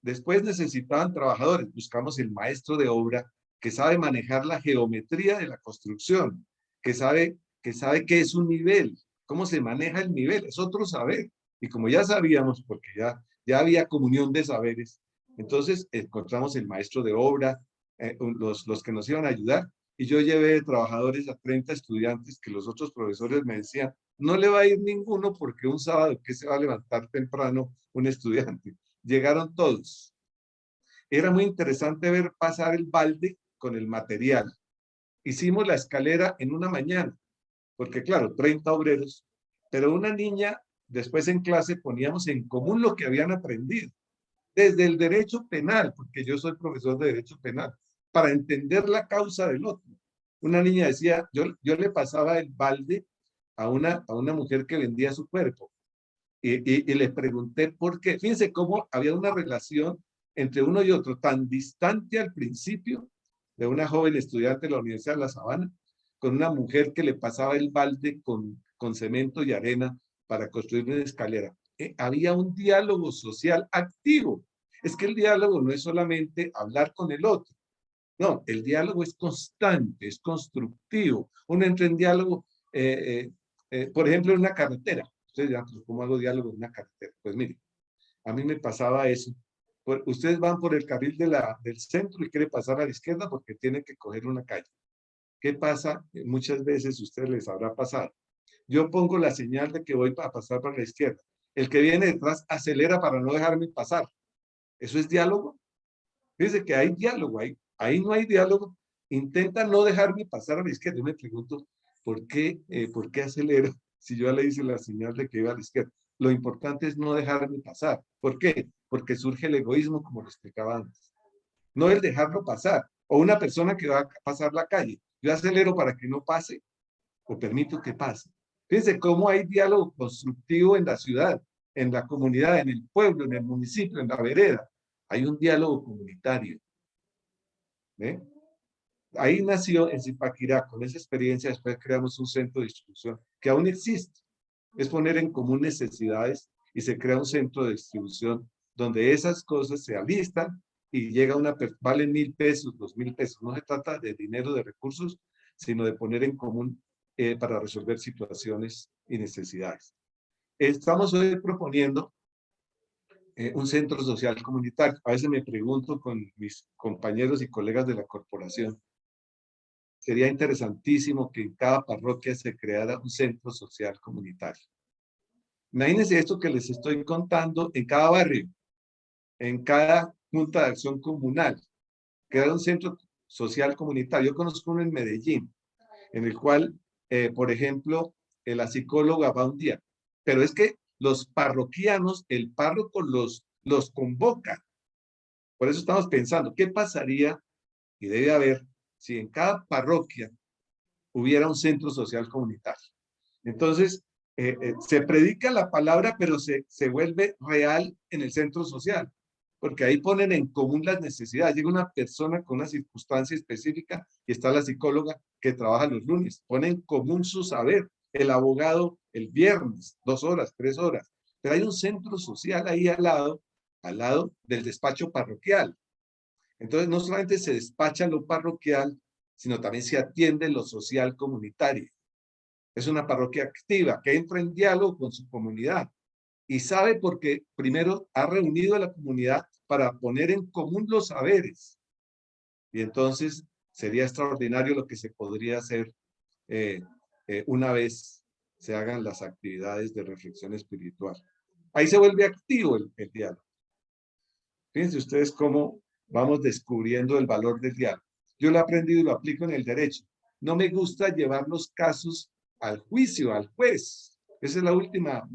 Después necesitaban trabajadores, buscamos el maestro de obra que sabe manejar la geometría de la construcción, que sabe qué es un nivel, cómo se maneja el nivel, es otro saber. Y como ya sabíamos, porque ya había comunión de saberes, entonces encontramos el maestro de obra, los que nos iban a ayudar, y yo llevé de trabajadores a 30 estudiantes que los otros profesores me decían, no le va a ir ninguno porque un sábado que se va a levantar temprano un estudiante. Llegaron todos. Era muy interesante ver pasar el balde con el material. Hicimos la escalera en una mañana, porque claro, 30 obreros, pero una niña, después en clase poníamos en común lo que habían aprendido, desde el derecho penal, porque yo soy profesor de derecho penal, para entender la causa del otro. Una niña decía, yo le pasaba el balde a una mujer que vendía su cuerpo, y le pregunté por qué. Fíjense cómo había una relación entre uno y otro tan distante al principio de una joven estudiante de la Universidad de La Sabana con una mujer que le pasaba el balde con cemento y arena para construir una escalera. Había un diálogo social activo. Es que el diálogo no es solamente hablar con el otro. No, el diálogo es constante, es constructivo. Uno entra en diálogo, por ejemplo, en una carretera. Ustedes dirán, ¿cómo hago diálogo en una carretera? Pues mire, a mí me pasaba eso. Ustedes van por el carril del centro y quieren pasar a la izquierda porque tienen que coger una calle. ¿Qué pasa? Muchas veces a ustedes les habrá pasado. Yo pongo la señal de que voy a pasar para la izquierda. El que viene detrás acelera para no dejarme pasar. ¿Eso es diálogo? Fíjense que hay diálogo, ahí no hay diálogo. Intenta no dejarme pasar a la izquierda. Yo me pregunto, ¿por qué acelera si yo ya le hice la señal de que iba a la izquierda? Lo importante es no dejarme pasar. ¿Por qué? Porque surge el egoísmo, como lo explicaba antes. No el dejarlo pasar. O una persona que va a pasar la calle. Yo acelero para que no pase o permito que pase. Fíjense cómo hay diálogo constructivo en la ciudad, en la comunidad, en el pueblo, en el municipio, en la vereda. Hay un diálogo comunitario. ¿Ve? Ahí nació en Zipaquirá, con esa experiencia, después creamos un centro de distribución que aún existe. Es poner en común necesidades y se crea un centro de distribución donde esas cosas se alistan y llega valen 1.000 pesos, 2.000 pesos. No se trata de dinero, de recursos, sino de poner en común para resolver situaciones y necesidades. Estamos hoy proponiendo un centro social comunitario. A veces me pregunto con mis compañeros y colegas de la corporación, sería interesantísimo que en cada parroquia se creara un centro social comunitario. Imagínense esto que les estoy contando en cada barrio, en cada junta de acción comunal, crear un centro social comunitario. Yo conozco uno en Medellín, en el cual, por ejemplo, la psicóloga va un día, pero es que los parroquianos, el párroco los convoca. Por eso estamos pensando, ¿qué pasaría? Y debe haber, si en cada parroquia hubiera un centro social comunitario. Entonces, se predica la palabra, pero se vuelve real en el centro social, porque ahí ponen en común las necesidades. Llega una persona con una circunstancia específica y está la psicóloga que trabaja los lunes. Pone en común su saber. El abogado el viernes, 2 horas, 3 horas. Pero hay un centro social ahí al lado del despacho parroquial. Entonces, no solamente se despacha lo parroquial, sino también se atiende lo social comunitario. Es una parroquia activa que entra en diálogo con su comunidad y sabe porque primero ha reunido a la comunidad para poner en común los saberes. Y entonces sería extraordinario lo que se podría hacer una vez se hagan las actividades de reflexión espiritual. Ahí se vuelve activo el diálogo. Fíjense ustedes cómo vamos descubriendo el valor del diálogo. Yo lo he aprendido y lo aplico en el derecho. No me gusta llevar los casos al juicio, al juez. Esa es la última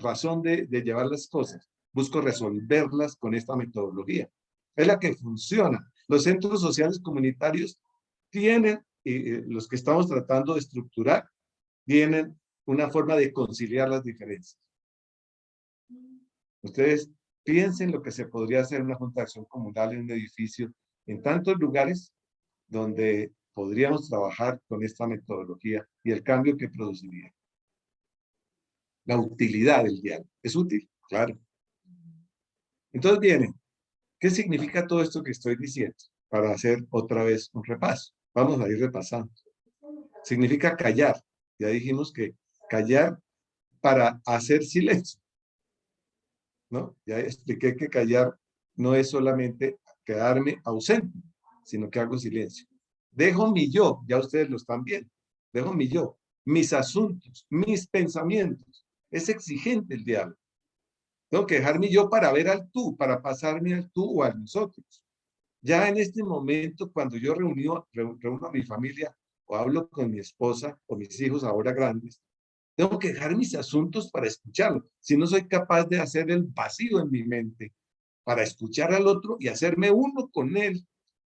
razón de llevar las cosas. Busco resolverlas con esta metodología. Es la que funciona. Los centros sociales comunitarios tienen, los que estamos tratando de estructurar, tienen una forma de conciliar las diferencias. Ustedes piensen lo que se podría hacer en una junta de acción comunal en un edificio, en tantos lugares donde podríamos trabajar con esta metodología y el cambio que produciría. La utilidad del diálogo. ¿Es útil? Claro. Entonces viene, ¿qué significa todo esto que estoy diciendo? Para hacer otra vez un repaso. Vamos a ir repasando. Significa callar. Ya dijimos que callar para hacer silencio, ¿no? Ya expliqué que callar no es solamente quedarme ausente, sino que hago silencio. Dejo mi yo, ya ustedes lo están viendo. Dejo mi yo, mis asuntos, mis pensamientos. Es exigente el diálogo. Tengo que dejar mi yo para ver al tú, para pasarme al tú o a nosotros. Ya en este momento, cuando yo reúno a mi familia o hablo con mi esposa o mis hijos ahora grandes, tengo que dejar mis asuntos para escucharlo. Si no soy capaz de hacer el vacío en mi mente para escuchar al otro y hacerme uno con él,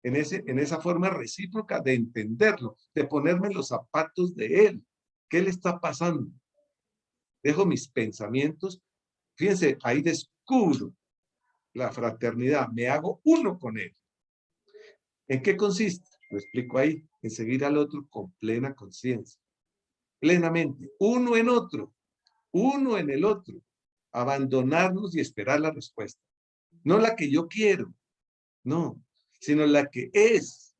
en esa forma recíproca de entenderlo, de ponerme en los zapatos de él. ¿Qué le está pasando? Dejo mis pensamientos. Fíjense, ahí descubro la fraternidad. Me hago uno con él. ¿En qué consiste? Lo explico ahí. En seguir al otro con plena conciencia. Plenamente. Uno en otro. Uno en el otro. Abandonarnos y esperar la respuesta. No la que yo quiero. No. Sino la que es.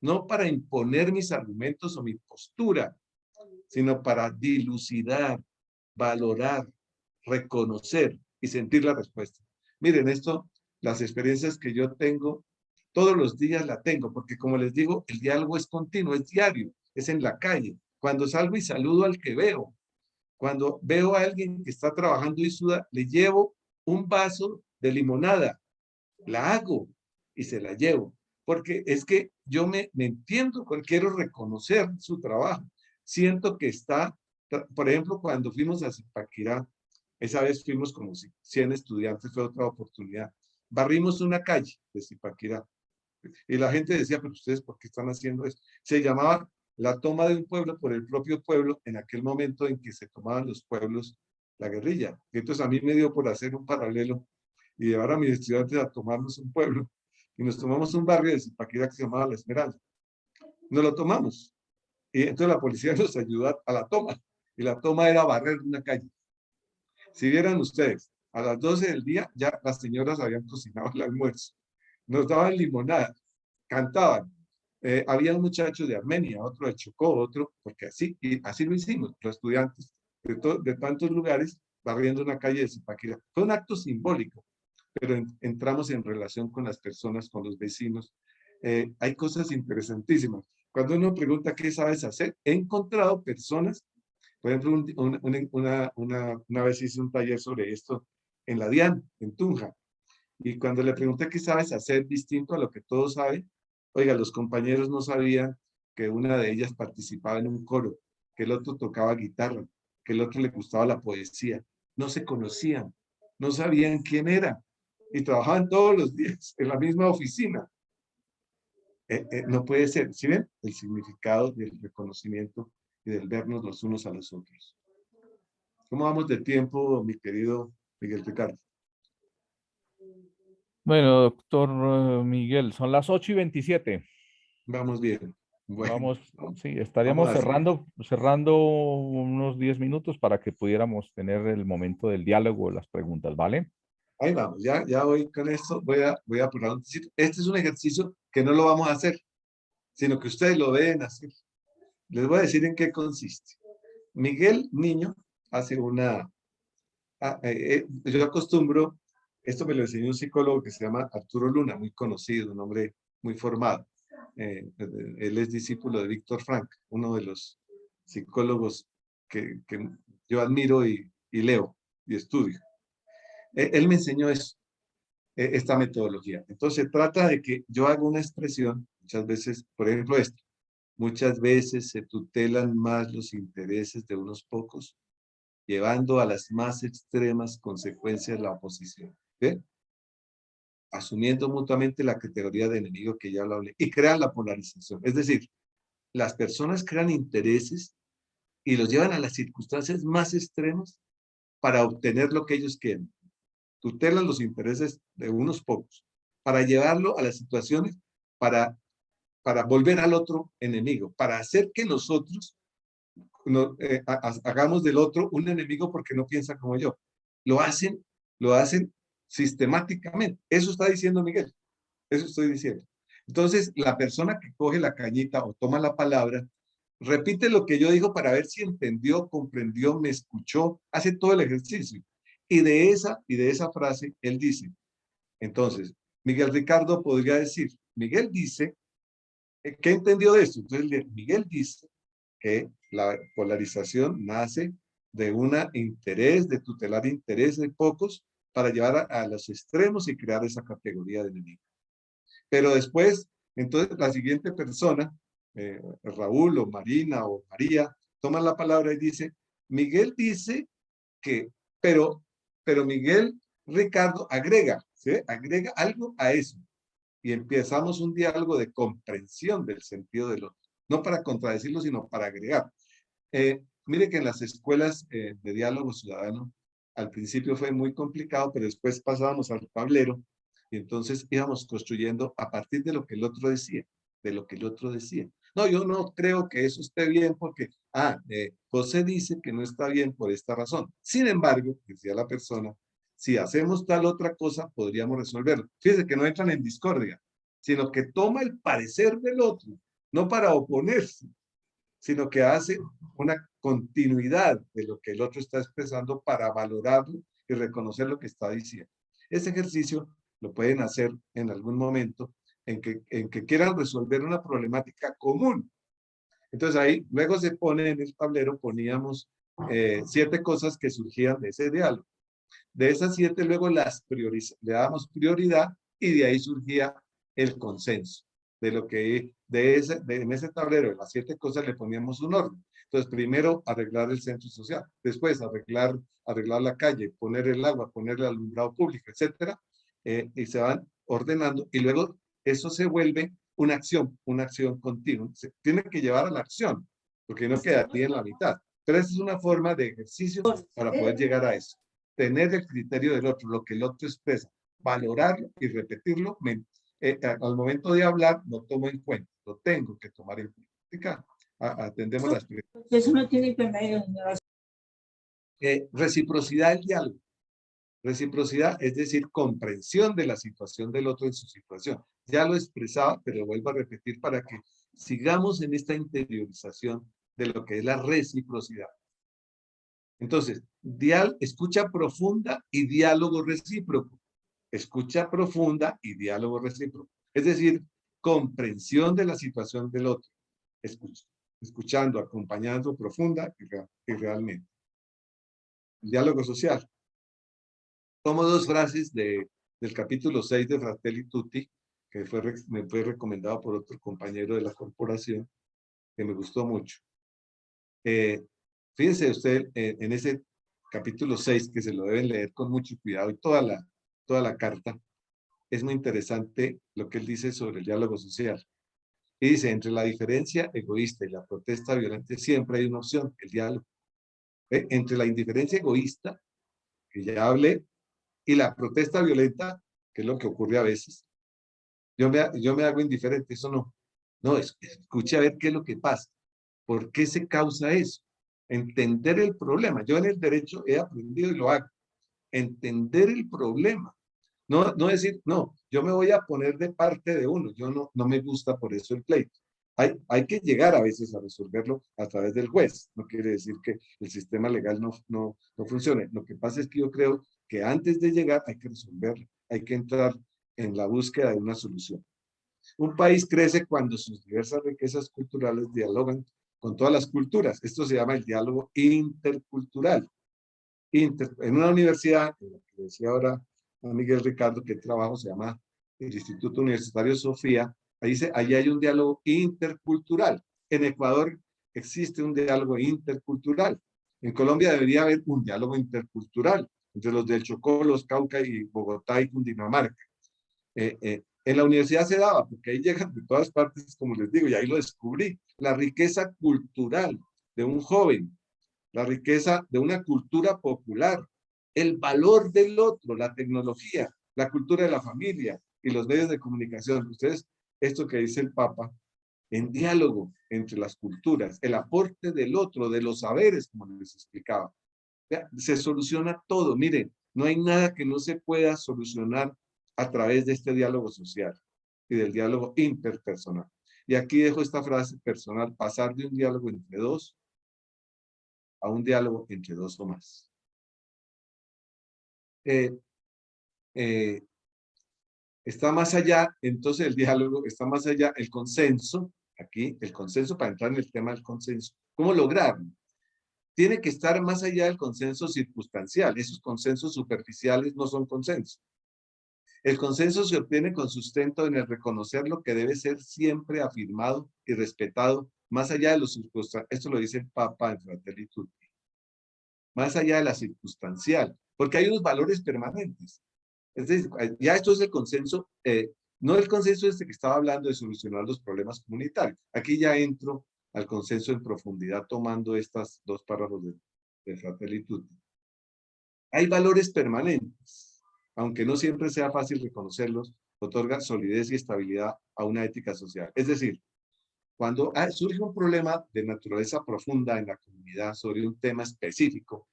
No para imponer mis argumentos o mi postura, sino para dilucidar, valorar, reconocer y sentir la respuesta. Miren, esto, las experiencias que yo tengo, todos los días la tengo, porque como les digo, el diálogo es continuo, es diario, es en la calle. Cuando salgo y saludo al que veo, cuando veo a alguien que está trabajando y suda, le llevo un vaso de limonada, la hago y se la llevo, porque es que yo me entiendo, quiero reconocer su trabajo. Siento que está, por ejemplo, cuando fuimos a Zipaquirá, esa vez fuimos como 100 estudiantes, fue otra oportunidad. Barrimos una calle de Zipaquirá y la gente decía, pero ustedes, ¿por qué están haciendo eso? Se llamaba la toma de un pueblo por el propio pueblo en aquel momento en que se tomaban los pueblos la guerrilla. Y entonces a mí me dio por hacer un paralelo y llevar a mis estudiantes a tomarnos un pueblo. Y nos tomamos un barrio de Zipaquirá que se llamaba La Esmeralda. Nos lo tomamos. Y entonces la policía nos ayudó a la toma. Y la toma era barrer una calle. Si vieran ustedes, a las 12 del día ya las señoras habían cocinado el almuerzo. Nos daban limonada, cantaban. Había un muchacho de Armenia, otro de Chocó, otro, porque así, y así lo hicimos, los estudiantes de tantos lugares barriendo una calle de Zipaquirá. Fue un acto simbólico, pero entramos en relación con las personas, con los vecinos. Hay cosas interesantísimas. Cuando uno pregunta qué sabes hacer, he encontrado personas, por ejemplo, una vez hice un taller sobre esto en la DIAN, en Tunja, y cuando le pregunté qué sabes hacer distinto a lo que todos saben, oiga, los compañeros no sabían que una de ellas participaba en un coro, que el otro tocaba guitarra, que el otro le gustaba la poesía. No se conocían, no sabían quién era y trabajaban todos los días en la misma oficina. No puede ser. ¿Sí ven? El significado del reconocimiento y del vernos los unos a los otros. ¿Cómo vamos de tiempo, mi querido Miguel Ricardo? Bueno, doctor Miguel, son las 8:27. Vamos bien. Bueno, Vamos, sí, vamos estaríamos a seguir. cerrando unos 10 minutos para que pudiéramos tener el momento del diálogo, las preguntas, ¿vale? Ahí vamos, ya voy con esto, voy a apurar un poquito. Este es un ejercicio que no lo vamos a hacer, sino que ustedes lo deben hacer. Les voy a decir en qué consiste. Miguel Niño hace yo acostumbro, esto me lo enseñó un psicólogo que se llama Arturo Luna, muy conocido, un hombre muy formado. Él es discípulo de Víctor Frank, uno de los psicólogos que yo admiro y leo y estudio. Él me enseñó eso, esta metodología. Entonces, se trata de que yo hago una expresión, muchas veces, por ejemplo, esto, muchas veces se tutelan más los intereses de unos pocos, llevando a las más extremas consecuencias la oposición. ¿Ve? Asumiendo mutuamente la categoría de enemigo que ya lo hablé, y crean la polarización. Es decir, las personas crean intereses y los llevan a las circunstancias más extremas para obtener lo que ellos quieren. tutelan los intereses de unos pocos, para llevarlo a las situaciones, para volver al otro enemigo, para hacer que nosotros hagamos del otro un enemigo porque no piensa como yo. Lo hacen sistemáticamente. Eso está diciendo Miguel. Eso estoy diciendo. Entonces, la persona que coge la cañita o toma la palabra, repite lo que yo digo para ver si entendió, comprendió, me escuchó, hace todo el ejercicio. Y de esa frase, él dice, entonces, Miguel Ricardo podría decir, Miguel dice, ¿qué entendió de esto? Entonces, Miguel dice que la polarización nace de un interés, de tutelar intereses de pocos para llevar a los extremos y crear esa categoría de enemigo. Pero después, entonces la siguiente persona, Raúl o Marina o María, toma la palabra y dice, Miguel dice que, pero Miguel Ricardo agrega, ¿sí? Agrega algo a eso. Y empezamos un diálogo de comprensión del sentido del otro. No para contradecirlo, sino para agregar. Mire que en las escuelas de diálogo ciudadano, al principio fue muy complicado, pero después pasábamos al tablero y entonces íbamos construyendo a partir de lo que el otro decía, de lo que el otro decía. No, yo no creo que eso esté bien porque, José dice que no está bien por esta razón. Sin embargo, decía la persona, si hacemos tal otra cosa, podríamos resolverlo. Fíjense que no entran en discordia, sino que toma el parecer del otro, no para oponerse, sino que hace una continuidad de lo que el otro está expresando para valorarlo y reconocer lo que está diciendo. Ese ejercicio lo pueden hacer en algún momento en que quieran resolver una problemática común. Entonces ahí, luego se pone en el tablero, poníamos 7 cosas que surgían de ese diálogo. De esas 7 luego le damos prioridad y de ahí surgía el consenso. De lo que en ese tablero de las 7 cosas le poníamos un orden. Entonces, primero arreglar el centro social, después arreglar la calle, poner el agua, poner el alumbrado público, etcétera, y se van ordenando y luego eso se vuelve una acción continua. Se tiene que llevar a la acción, porque no quedaría en la mitad. Pero esa es una forma de ejercicio para poder llegar a eso. Tener el criterio del otro, lo que el otro expresa, valorarlo y repetirlo. Al momento de hablar, lo tomo en cuenta, lo tengo que tomar en cuenta. Atendemos las preguntas. Eso no tiene intermedio. Reciprocidad del diálogo. Reciprocidad, es decir, comprensión de la situación del otro en su situación. Ya lo expresaba, pero lo vuelvo a repetir para que sigamos en esta interiorización de lo que es la reciprocidad. Entonces, escucha profunda y diálogo recíproco. Escucha profunda y diálogo recíproco. Es decir, comprensión de la situación del otro. Escuchando, acompañando profunda y realmente. El diálogo social. Tomo 2 frases del capítulo 6 de Fratelli Tutti, que me fue recomendado por otro compañero de la corporación, que me gustó mucho. Fíjense usted en ese capítulo 6, que se lo deben leer con mucho cuidado, y toda la carta, es muy interesante lo que él dice sobre el diálogo social. Y dice, entre la diferencia egoísta y la protesta violenta siempre hay una opción, el diálogo. Entre la indiferencia egoísta, que ya hablé, y la protesta violenta, que es lo que ocurre a veces. Yo me hago indiferente, eso no. No, escuche a ver qué es lo que pasa. ¿Por qué se causa eso? Entender el problema. Yo en el derecho he aprendido y lo hago. Entender el problema. No decir, no, yo me voy a poner de parte de uno. Yo no me gusta por eso el pleito. Hay que llegar a veces a resolverlo a través del juez. No quiere decir que el sistema legal no funcione. Lo que pasa es que yo creo que antes de llegar hay que resolverlo. Hay que entrar en la búsqueda de una solución. Un país crece cuando sus diversas riquezas culturales dialogan con todas las culturas. Esto se llama el diálogo intercultural. En una universidad, en la que decía ahora a Miguel Ricardo, que trabajo se llama el Instituto Universitario Sofía, ahí hay un diálogo intercultural. En Ecuador existe un diálogo intercultural. En Colombia debería haber un diálogo intercultural entre los del Chocó, los Cauca y Bogotá y Cundinamarca. En la universidad se daba, porque ahí llegan de todas partes, como les digo, y ahí lo descubrí. La riqueza cultural de un joven, la riqueza de una cultura popular, el valor del otro, la tecnología, la cultura de la familia y los medios de comunicación. Ustedes, esto que dice el Papa, en diálogo entre las culturas, el aporte del otro, de los saberes, como les explicaba. Se soluciona todo. Miren, no hay nada que no se pueda solucionar a través de este diálogo social y del diálogo interpersonal. Y aquí dejo esta frase personal: pasar de un diálogo entre dos a un diálogo entre dos o más. Está más allá, entonces el diálogo está más allá, el consenso, aquí el consenso, para entrar en el tema del consenso, ¿cómo lograrlo? Tiene que estar más allá del consenso circunstancial. Esos consensos superficiales no son consensos. El consenso se obtiene con sustento en el reconocer lo que debe ser siempre afirmado y respetado, más allá de los circunstanciales. Esto lo dice el Papa en Fratelli Tutti. Más allá de la circunstancial, porque hay unos valores permanentes. Es decir, ya esto es el consenso, no el consenso este que estaba hablando de solucionar los problemas comunitarios. Aquí ya entro al consenso en profundidad tomando estas dos párrafos de Fratelli Tutti. Hay valores permanentes, aunque no siempre sea fácil reconocerlos, otorga solidez y estabilidad a una ética social. Es decir, cuando surge un problema de naturaleza profunda en la comunidad sobre un tema específico,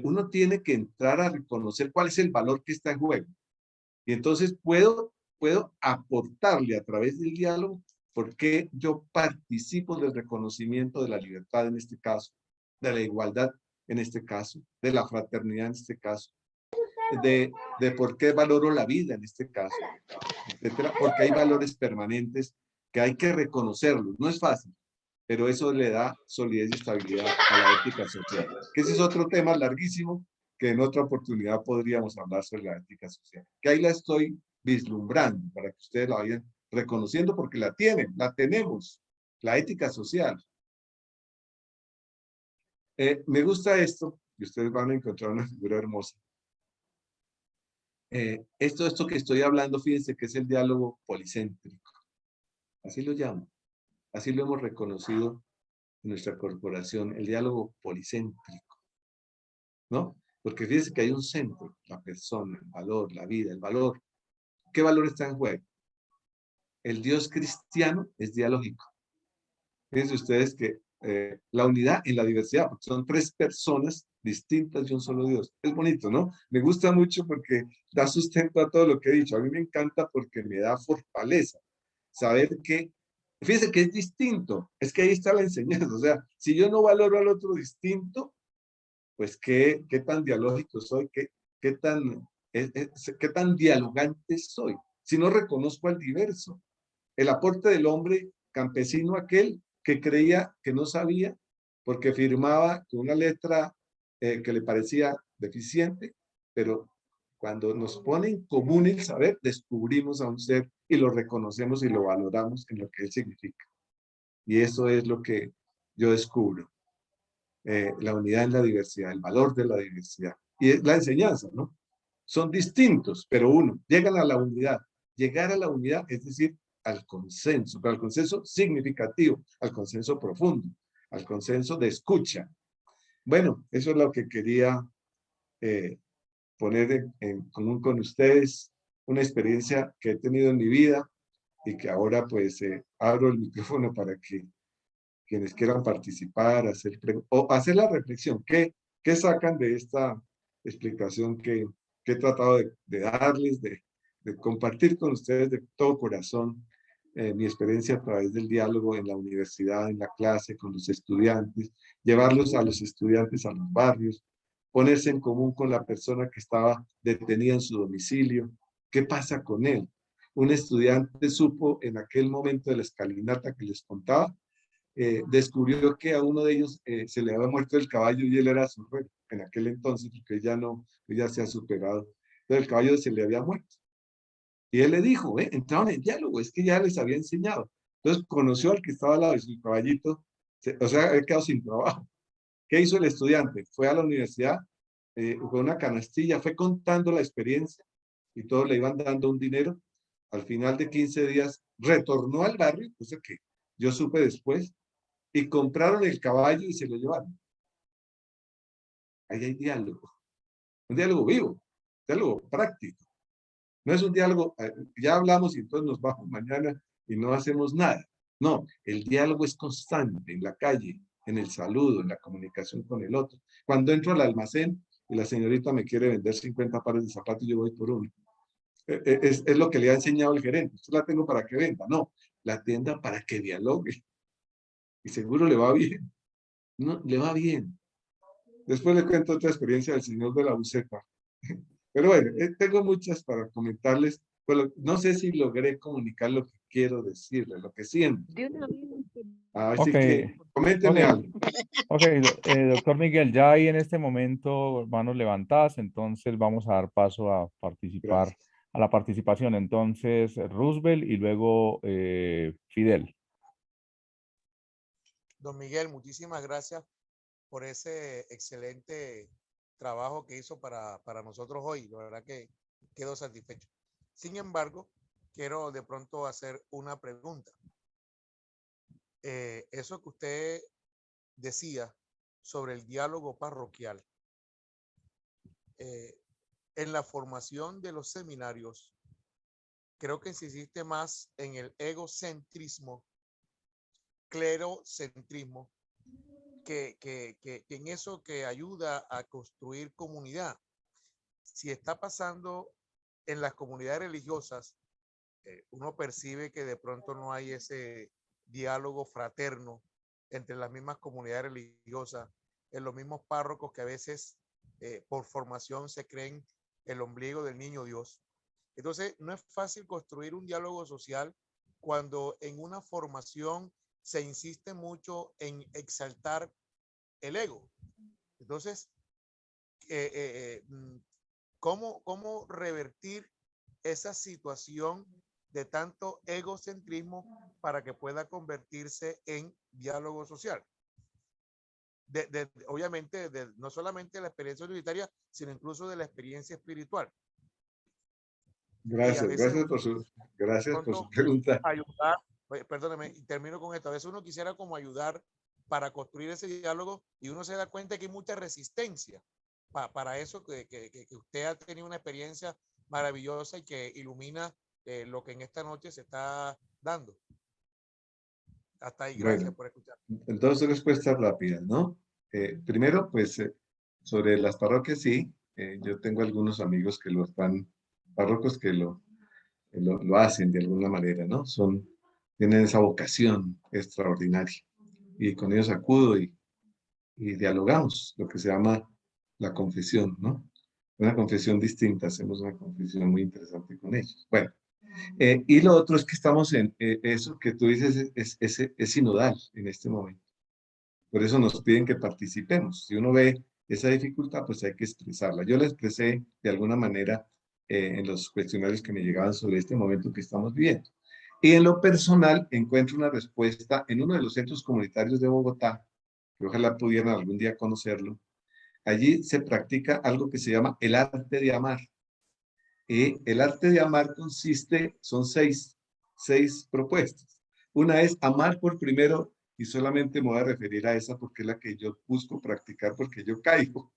uno tiene que entrar a reconocer cuál es el valor que está en juego. Y entonces puedo aportarle a través del diálogo por qué yo participo del reconocimiento de la libertad en este caso, de la igualdad en este caso, de la fraternidad en este caso, de por qué valoro la vida en este caso, etcétera, porque hay valores permanentes que hay que reconocerlos. No es fácil, pero eso le da solidez y estabilidad a la ética social. Que ese es otro tema larguísimo que en otra oportunidad podríamos hablar sobre la ética social. Que ahí la estoy vislumbrando para que ustedes la vayan reconociendo porque la tienen, la tenemos, la ética social. Me gusta esto, y ustedes van a encontrar una figura hermosa. Esto que estoy hablando, fíjense que es el diálogo policéntrico. Así lo llamo. Así lo hemos reconocido en nuestra corporación, el diálogo policéntrico, ¿no? Porque fíjense que hay un centro, la persona, el valor, la vida, el valor. ¿Qué valor está en juego? El Dios cristiano es dialógico. Fíjense ustedes que la unidad en la diversidad, porque son tres personas distintas de un solo Dios. Es bonito, ¿no? Me gusta mucho porque da sustento a todo lo que he dicho. A mí me encanta porque me da fortaleza. Saber que, fíjense que es distinto. Es que ahí está la enseñanza. O sea, si yo no valoro al otro distinto, pues qué tan dialógico soy, qué tan dialogante soy. Si no reconozco al diverso. El aporte del hombre campesino, aquel que creía que no sabía, porque firmaba con una letra que le parecía deficiente, pero cuando nos pone en común el saber, descubrimos a un ser y lo reconocemos y lo valoramos en lo que él significa. Y eso es lo que yo descubro. La unidad en la diversidad, el valor de la diversidad. Y es la enseñanza, ¿no? Son distintos, pero uno, llegan a la unidad. Llegar a la unidad, es decir, al consenso, pero al consenso significativo, al consenso profundo, al consenso de escucha. Bueno, eso es lo que quería poner en común con ustedes, una experiencia que he tenido en mi vida y que ahora pues abro el micrófono para que quienes quieran participar, o hacer la reflexión, ¿qué sacan de esta explicación que he tratado de darles, de compartir con ustedes de todo corazón mi experiencia a través del diálogo en la universidad, en la clase, con los estudiantes, llevarlos a los estudiantes a los barrios, ponerse en común con la persona que estaba detenida en su domicilio? ¿Qué pasa con él? Un estudiante supo en aquel momento de la escalinata que les contaba, descubrió que a uno de ellos se le había muerto el caballo y él era su rey en aquel entonces, porque ya se ha superado. Entonces el caballo se le había muerto. Y él le dijo, entraron en diálogo, es que ya les había enseñado. Entonces conoció al que estaba al lado de su caballito, o sea, había quedado sin trabajo. ¿Qué hizo el estudiante? Fue a la universidad, con una canastilla, fue contando la experiencia y todos le iban dando un dinero. Al final de 15 días retornó al barrio, cosa que yo supe después, y compraron el caballo y se lo llevaron. Ahí hay diálogo. un diálogo vivo, un diálogo práctico. No es un diálogo, ya hablamos y entonces nos vamos mañana y no hacemos nada. No, el diálogo es constante en la calle, en el saludo, en la comunicación con el otro. Cuando entro al almacén y la señorita me quiere vender 50 pares de zapatos, yo voy por uno. Es lo que le ha enseñado el gerente. Yo la tengo para que venda. No, la tienda para que dialogue. Y seguro le va bien. No, le va bien. Después le cuento otra experiencia del señor de la buceta. Pero bueno, tengo muchas para comentarles. Pero no sé si logré comunicar lo que quiero decirles, lo que siento. Así Ok, que coméntenme ok, algo. ok, doctor Miguel, ya ahí en este momento manos levantadas, entonces vamos a dar paso a participar, Gracias. a la participación. Entonces, Roosevelt y luego Fidel. Don Miguel, muchísimas gracias por ese excelente trabajo que hizo para nosotros hoy. La verdad que quedo satisfecho. Sin embargo, quiero de pronto hacer una pregunta. Eso que usted decía sobre el diálogo parroquial, en la formación de los seminarios, creo que se insiste más en el egocentrismo, clerocentrismo, que en eso que ayuda a construir comunidad. Si está pasando en las comunidades religiosas, uno percibe que de pronto no hay ese diálogo fraterno entre las mismas comunidades religiosas, en los mismos párrocos que a veces por formación se creen el ombligo del niño Dios. Entonces, no es fácil construir un diálogo social cuando en una formación se insiste mucho en exaltar el ego. Entonces, ¿cómo revertir esa situación de tanto egocentrismo para que pueda convertirse en diálogo social? Obviamente, no solamente de la experiencia universitaria, sino incluso de la experiencia espiritual. Y a Gracias, veces gracias por su pronto pregunta. ayudar, perdóneme, y termino con esto. A veces uno quisiera como ayudar para construir ese diálogo y uno se da cuenta que hay mucha resistencia para eso, que usted ha tenido una experiencia maravillosa y que ilumina lo que en esta noche se está dando. Hasta ahí, gracias Bueno, por escuchar. dos respuestas rápidas, ¿no? Primero, pues, sobre las parroquias, sí. Yo tengo algunos amigos que lo están, párrocos que lo hacen de alguna manera, ¿no? Tienen esa vocación extraordinaria. Y con ellos acudo y dialogamos, lo que se llama la confesión, ¿no? Una confesión distinta, hacemos una confesión muy interesante con ellos. Bueno, y lo otro es que estamos en eso que tú dices es sinodal en este momento. Por eso nos piden que participemos. Si uno ve esa dificultad, pues hay que expresarla. Yo la expresé de alguna manera en los cuestionarios que me llegaban sobre este momento que estamos viviendo. Y en lo personal, encuentro una respuesta en uno de los centros comunitarios de Bogotá, que ojalá pudieran algún día conocerlo. Allí se practica algo que se llama el arte de amar. El arte de amar son seis propuestas. Una es amar por primero, y solamente me voy a referir a esa porque es la que yo busco practicar, porque yo caigo.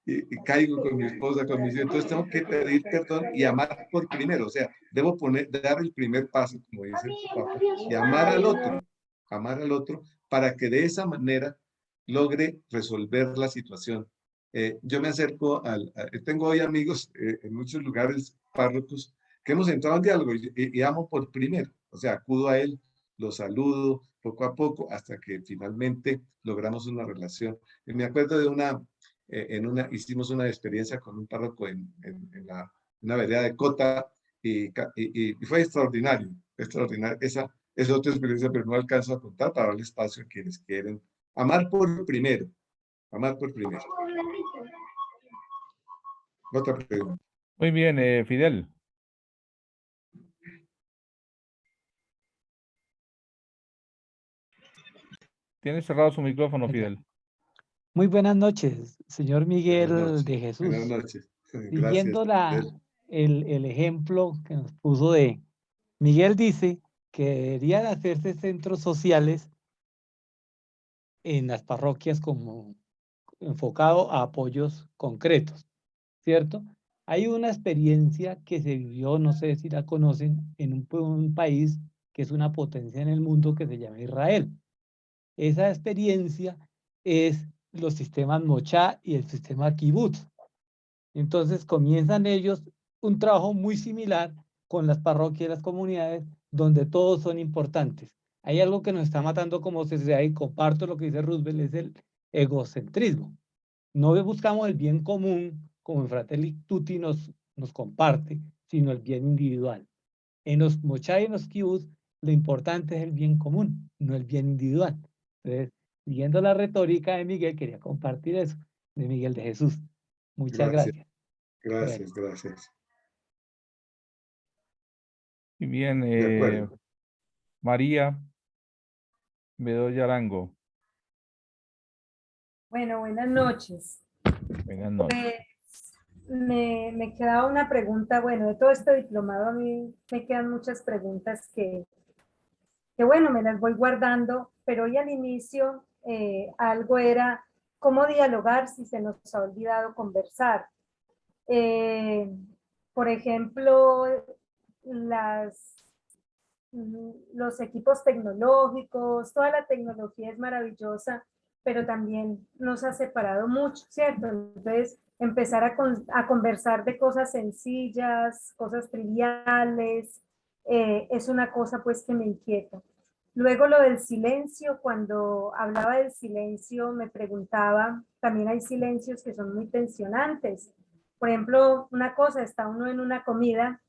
Y caigo con mi esposa, con mis hijos. Entonces tengo que pedir perdón y amar por primero. O sea, debo dar el primer paso, como dice el Papa, y amar al otro, para que de esa manera logre resolver la situación. Yo me acerco tengo hoy amigos en muchos lugares, párrocos, que hemos entrado en diálogo y amo por primero. O sea, acudo a él, lo saludo poco a poco hasta que finalmente logramos una relación. Y me acuerdo de hicimos una experiencia con un párroco en una vereda de Cota y fue extraordinario, extraordinario. Esa es otra experiencia, pero no alcanzo a contar para darle espacio a quienes quieren. Amar por primero, amar por primero. Otra pregunta. Muy bien, Fidel. Tiene cerrado su micrófono, Fidel. Muy buenas noches, señor Buenas Miguel noches. de Buenas Jesús. noches. Gracias. Siguiendo el ejemplo que nos puso Miguel dice que deberían hacerse centros sociales en las parroquias como enfocado a apoyos concretos. ¿cierto? Hay una experiencia que se vivió, no sé si la conocen, en un país que es una potencia en el mundo que se llama Israel. Esa experiencia es los sistemas Mochá y el sistema Kibbutz. Entonces comienzan ellos un trabajo muy similar con las parroquias y las comunidades donde todos son importantes. Hay algo que nos está matando como sociedad y comparto lo que dice Roosevelt, es el egocentrismo. No buscamos el bien común como en Fratelli Tutti nos comparte, sino el bien individual. En los Mochá y en los Kibbutz, lo importante es el bien común, no el bien individual. Entonces, siguiendo la retórica de Miguel, quería compartir eso, de Miguel de Jesús. Muchas Gracias, gracias. gracias, Bueno. gracias. Muy bien, De acuerdo. María Bedoya Arango. Bueno, buenas noches. Buenas noches. Me quedaba una pregunta, bueno, de todo este diplomado a mí me quedan muchas preguntas que bueno, me las voy guardando, pero hoy al inicio algo era cómo dialogar si se nos ha olvidado conversar. Por ejemplo, los equipos tecnológicos, toda la tecnología es maravillosa, pero también nos ha separado mucho, ¿cierto? Entonces, empezar a conversar de cosas sencillas, cosas triviales, es una cosa pues que me inquieta. Luego lo del silencio, cuando hablaba del silencio me preguntaba, también hay silencios que son muy tensionantes. Por ejemplo, una cosa, está uno en una comida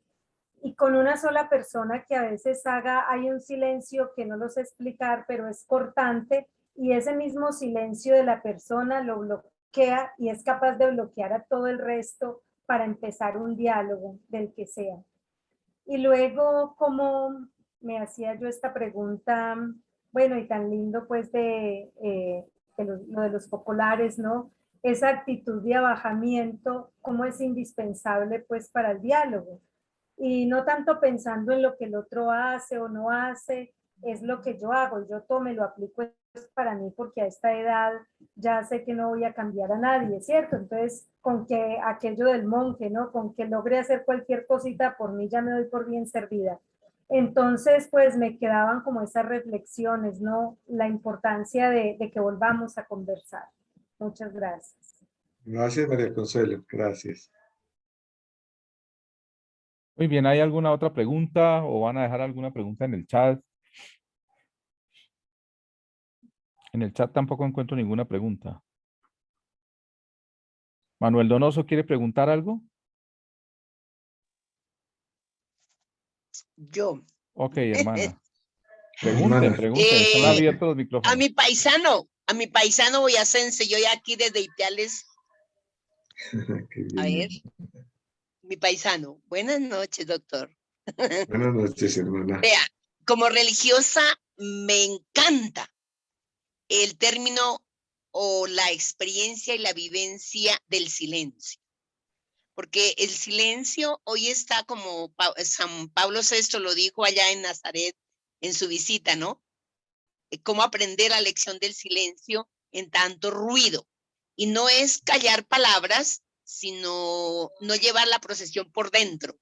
y con una sola persona que a veces hay un silencio que no lo sé explicar, pero es cortante y ese mismo silencio de la persona lo bloquea y es capaz de bloquear a todo el resto para empezar un diálogo del que sea. Y luego, como me hacía yo esta pregunta, bueno, y tan lindo pues lo de los populares, ¿no? Esa actitud de abajamiento, cómo es indispensable pues para el diálogo y no tanto pensando en lo que el otro hace o no hace, es lo que yo hago, yo todo me lo aplico para mí porque a esta edad ya sé que no voy a cambiar a nadie, ¿cierto? Entonces, con que aquello del monje, ¿no? Con que logre hacer cualquier cosita por mí ya me doy por bien servida. Entonces, pues me quedaban como esas reflexiones, ¿no? La importancia de que volvamos a conversar. Muchas gracias. Gracias, María Consuelo. Gracias. Muy bien, ¿hay alguna otra pregunta o van a dejar alguna pregunta en el chat? En el chat tampoco encuentro ninguna pregunta. Manuel Donoso, ¿quiere preguntar algo? Yo. Ok, hermana. Hermana. Pregunten, están abiertos los A micrófonos. mi paisano boyacense, yo ya aquí desde Ipiales. Qué bien. A ver, mi paisano. Buenas noches, doctor. Buenas noches, hermana. Vea, como religiosa me encanta el término o la experiencia y la vivencia del silencio. Porque el silencio hoy está como San Pablo VI lo dijo allá en Nazaret en su visita, ¿no? Cómo aprender la lección del silencio en tanto ruido. Y no es callar palabras, sino no llevar la procesión por dentro.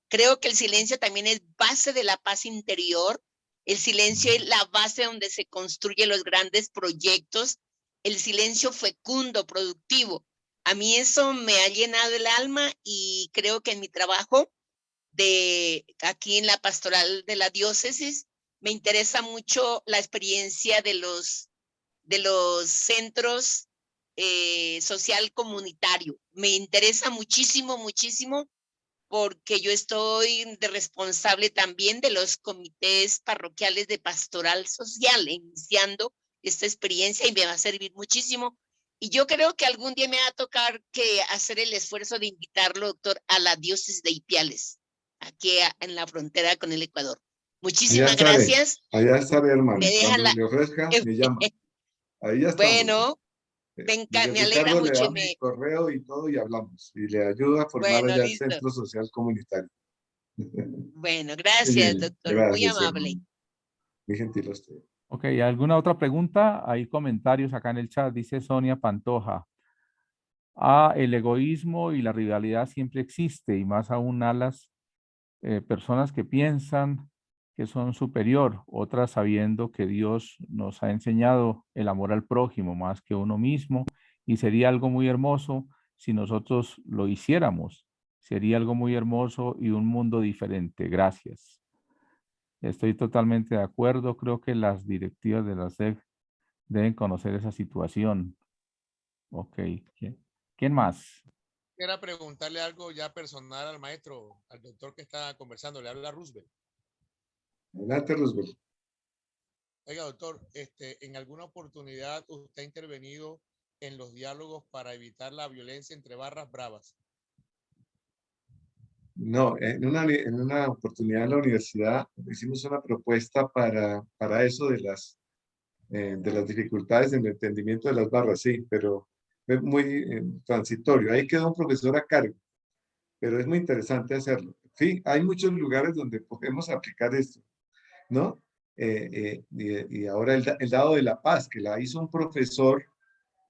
Creo que el silencio también es base de la paz interior. El silencio es la base donde se construyen los grandes proyectos. El silencio fecundo, productivo. A mí eso me ha llenado el alma y creo que en mi trabajo aquí en la pastoral de la diócesis me interesa mucho la experiencia de los centros social comunitario. Me interesa muchísimo, muchísimo porque yo estoy de responsable también de los comités parroquiales de pastoral social, iniciando esta experiencia y me va a servir muchísimo. Y yo creo que algún día me va a tocar hacer el esfuerzo de invitarlo, doctor, a la diócesis de Ipiales, aquí en la frontera con el Ecuador. Muchísimas gracias. Allá estaré, hermano. Me deja Cuando le ofrezca, me llama. Ahí ya estamos. Bueno, me alegra Ricardo mucho. le da mi correo y todo y hablamos. Y le ayuda a formar allá el Centro Social Comunitario. Bueno, gracias, doctor. Gracias, muy amable. Hermano. Muy gentil usted. Ok, ¿alguna otra pregunta? Hay comentarios acá en el chat, dice Sonia Pantoja. el egoísmo y la rivalidad siempre existe, y más aún a las personas que piensan que son superior, otras sabiendo que Dios nos ha enseñado el amor al prójimo más que uno mismo, y sería algo muy hermoso si nosotros lo hiciéramos. Sería algo muy hermoso y un mundo diferente. Gracias. Estoy totalmente de acuerdo. Creo que las directivas de la SEC deben conocer esa situación. Ok. ¿Quién más? Quisiera preguntarle algo ya personal al maestro, al doctor que está conversando. Le habla Roosevelt. Adelante, Roosevelt. Oiga, doctor, ¿en alguna oportunidad usted ha intervenido en los diálogos para evitar la violencia entre barras bravas? No, en una oportunidad en la universidad hicimos una propuesta para eso de las dificultades en el entendimiento de las barras, sí, pero es muy transitorio. Ahí quedó un profesor a cargo, pero es muy interesante hacerlo. Sí, hay muchos lugares donde podemos aplicar esto, ¿no? Y ahora el dado de la paz, que la hizo un profesor,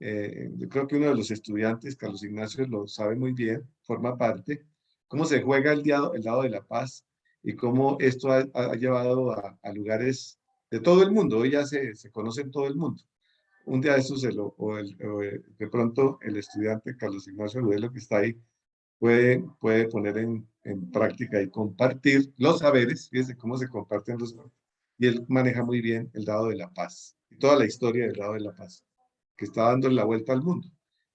yo creo que uno de los estudiantes, Carlos Ignacio, lo sabe muy bien, forma parte, cómo se juega el dado de la paz y cómo esto ha llevado a lugares de todo el mundo. Hoy ya se conoce en todo el mundo. Un día eso de pronto el estudiante Carlos Ignacio Agudelo que está ahí puede poner en práctica y compartir los saberes, fíjese cómo se comparten los saberes. Y él maneja muy bien el dado de la paz y toda la historia del dado de la paz, que está dando la vuelta al mundo.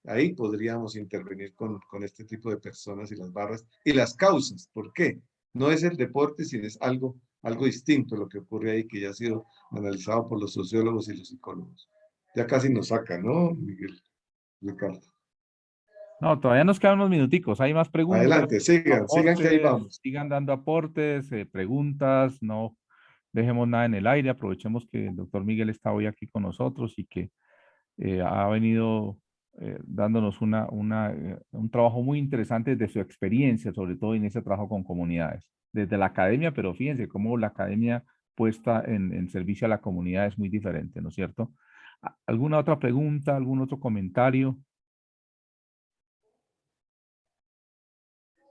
Ahí podríamos intervenir con este tipo de personas y las barras y las causas. ¿Por qué? No es el deporte, sino es algo distinto lo que ocurre ahí, que ya ha sido analizado por los sociólogos y los psicólogos. Ya casi nos saca, ¿no, Miguel? Ricardo. No, todavía nos quedan unos minuticos. Hay más preguntas, Adelante, sigan que ahí aportes, vamos. sigan dando aportes, preguntas, no dejemos nada en el aire. Aprovechemos que el doctor Miguel está hoy aquí con nosotros y que ha venido dándonos un trabajo muy interesante de su experiencia, sobre todo en ese trabajo con comunidades, desde la academia, pero fíjense cómo la academia puesta en servicio a la comunidad es muy diferente, ¿no es cierto? ¿Alguna otra pregunta, algún otro comentario?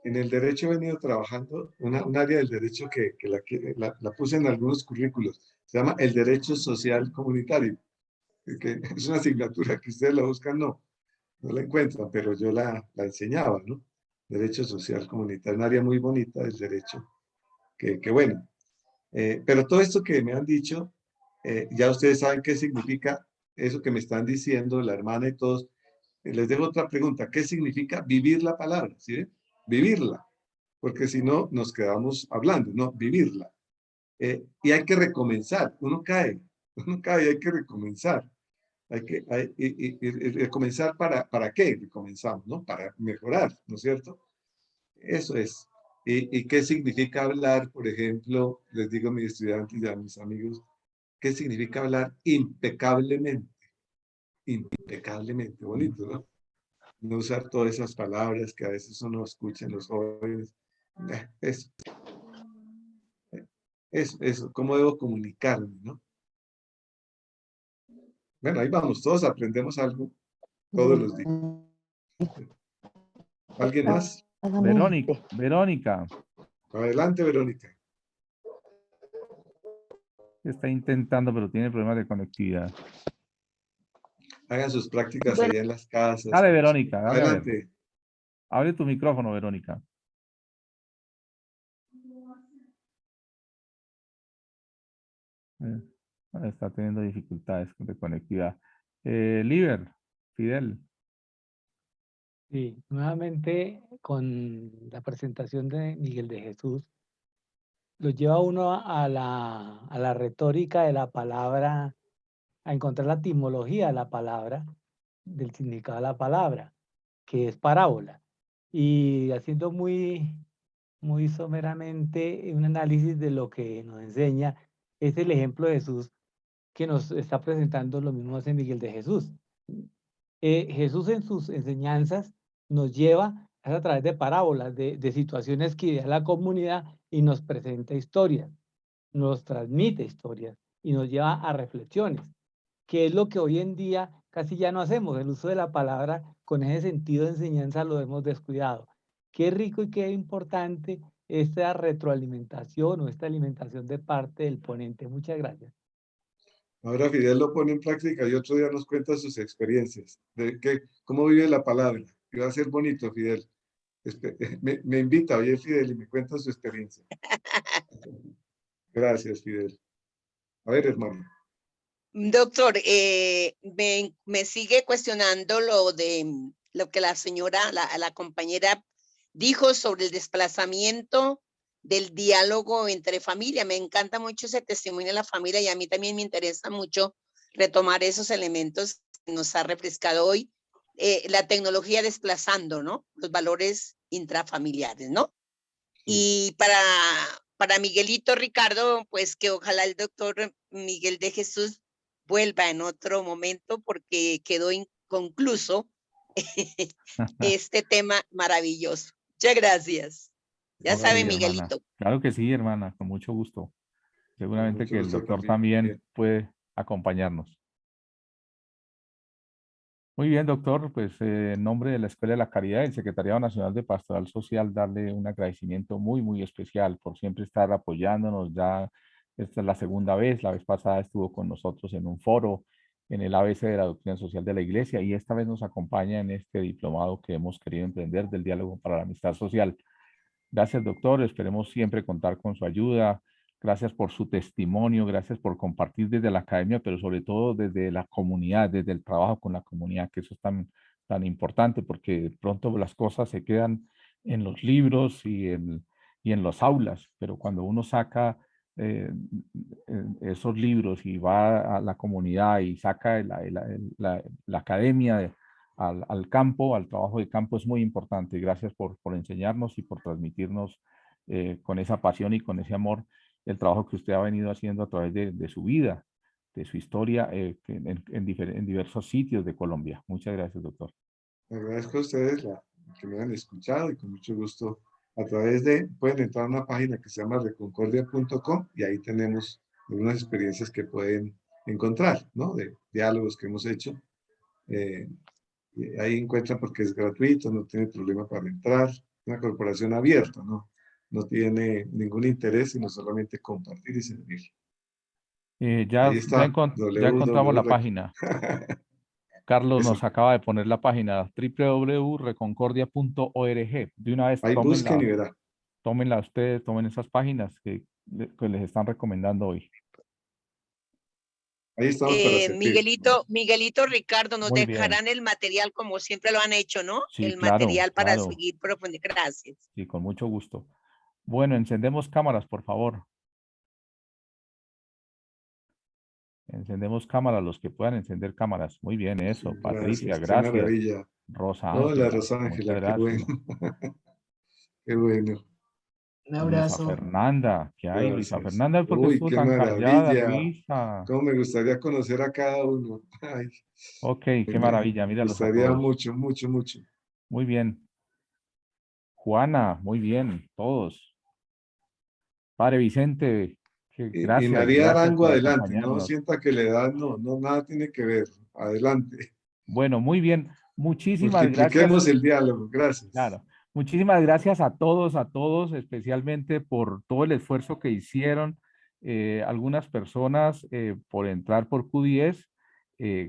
En el derecho he venido trabajando, un área del derecho que la puse en algunos currículos, se llama el derecho social comunitario, que es una asignatura que ustedes la buscan, no la encuentran, pero yo la enseñaba, ¿no? Derecho social comunitario, un área muy bonita del derecho, que bueno. Pero todo esto que me han dicho, ya ustedes saben qué significa eso que me están diciendo, la hermana y todos. Les dejo otra pregunta, ¿qué significa vivir la palabra? ¿Sí ven? Vivirla, porque si no nos quedamos hablando, no, vivirla. Y hay que recomenzar, uno cae y hay que recomenzar. Y recomenzar ¿para qué recomenzamos? ¿No? Para mejorar, ¿no es cierto? Eso es. ¿Y qué significa hablar? Por ejemplo, les digo a mis estudiantes y a mis amigos, ¿qué significa hablar impecablemente? Impecablemente, bonito, ¿no? No usar todas esas palabras que a veces uno escucha en los jóvenes. Eso, eso, ¿cómo debo comunicarme, no? Bueno, ahí vamos, todos aprendemos algo todos los días. ¿Alguien más? Verónica, Adelante, Verónica. está intentando, pero tiene problemas de conectividad. Hagan sus prácticas allá en las casas. Dale, Verónica, dale a ver. Adelante. Abre tu micrófono, Verónica. Está teniendo dificultades de conectividad. Liber, Fidel. Sí, nuevamente con la presentación de Miguel de Jesús, lo lleva uno a la retórica de la palabra, a encontrar la etimología de la palabra, del significado de la palabra, que es parábola. Y haciendo muy someramente un análisis de lo que nos enseña, es el ejemplo de Jesús que nos está presentando lo mismo hace Miguel de Jesús. Jesús en sus enseñanzas nos lleva a través de parábolas, de situaciones que vive la comunidad y nos presenta historias, nos transmite historias y nos lleva a reflexiones, que es lo que hoy en día casi ya no hacemos, el uso de la palabra con ese sentido de enseñanza lo hemos descuidado. Qué rico y qué importante esta retroalimentación o esta alimentación de parte del ponente. Muchas gracias. Ahora Fidel lo pone en práctica y otro día nos cuenta sus experiencias, de cómo vive la palabra. Y va a ser bonito, Fidel. Me invita, oye, Fidel, y me cuenta su experiencia. Gracias, Fidel. A ver, hermano. Doctor, me sigue cuestionando lo de lo que la señora, la compañera dijo sobre el desplazamiento del diálogo entre familia. Me encanta mucho ese testimonio de la familia y a mí también me interesa mucho retomar esos elementos que nos ha refrescado hoy. La tecnología desplazando, ¿no? Los valores intrafamiliares, ¿no? Y para Miguelito Ricardo, pues que ojalá el doctor Miguel de Jesús vuelva en otro momento porque quedó inconcluso este tema maravilloso. Muchas gracias. Ya Ok, sabe, hermana. Miguelito. Claro que sí, hermana, con mucho gusto. Seguramente mucho que el gusto doctor también. también puede acompañarnos. Muy bien, doctor, pues en nombre de la Escuela de la Caridad y el Secretariado Nacional de Pastoral Social, darle un agradecimiento muy, muy especial por siempre estar apoyándonos. Ya esta es la segunda vez, la vez pasada estuvo con nosotros en un foro en el ABC de la Doctrina Social de la Iglesia y esta vez nos acompaña en este diplomado que hemos querido emprender del diálogo para la amistad social. Gracias, doctor. Esperemos siempre contar con su ayuda. Gracias por su testimonio, gracias por compartir desde la academia, pero sobre todo desde la comunidad, desde el trabajo con la comunidad, que eso es tan importante, porque de pronto las cosas se quedan en los libros y en los aulas, pero cuando uno saca esos libros y va a la comunidad y saca la academia al campo, al trabajo de campo, es muy importante. Gracias por enseñarnos y por transmitirnos con esa pasión y con ese amor el trabajo que usted ha venido haciendo a través de su vida, de su historia en diversos sitios de Colombia. Muchas gracias, doctor. Agradezco a ustedes que me han escuchado y con mucho gusto pueden entrar a una página que se llama reconcordia.com y ahí tenemos algunas experiencias que pueden encontrar, ¿no? De diálogos que hemos hecho. Y ahí encuentran porque es gratuito, no tiene problema para entrar, una corporación abierta, ¿no? No tiene ningún interés, sino solamente compartir y servir. Ahí está, Ya encontramos la www. página. Carlos Eso. nos acaba de poner la página www.reconcordia.org. De una vez Ahí busquen y verán. tómenla ustedes, tomen esas páginas que les están recomendando hoy. Ahí estamos para servir. Miguelito Ricardo, nos Muy bien. dejarán el material como siempre lo han hecho, ¿no? Sí, El claro, material para claro. seguir profundizando. Gracias. Sí, con mucho gusto. Bueno, encendemos cámaras, por favor. Encendemos cámaras, los que puedan encender cámaras. Muy bien, eso. Sí, Patricia, gracias, qué gracias. maravilla. Rosa Hola, Ángela, Rosángela, muchas qué gracias. bueno. Qué bueno. Un Luisa abrazo. Fernanda, ¿qué hay, Luisa Gracias. Fernanda? ¿Por qué Uy, estuvo qué tan callada, maravilla. Luisa? Cómo me gustaría conocer a cada uno. Ay, Ok, qué maravilla, me míralos a gustaría todos. mucho, mucho, mucho. Muy bien. Juana, muy bien, todos. Padre Vicente, Y gracias, María gracias Arango, por adelante. No acompañarnos. sienta que la edad no, nada tiene que ver. Adelante. Bueno, muy bien. Muchísimas gracias. Multipliquemos el diálogo. Gracias. Claro, muchísimas gracias a todos, especialmente por todo el esfuerzo que hicieron algunas personas por entrar por Q10.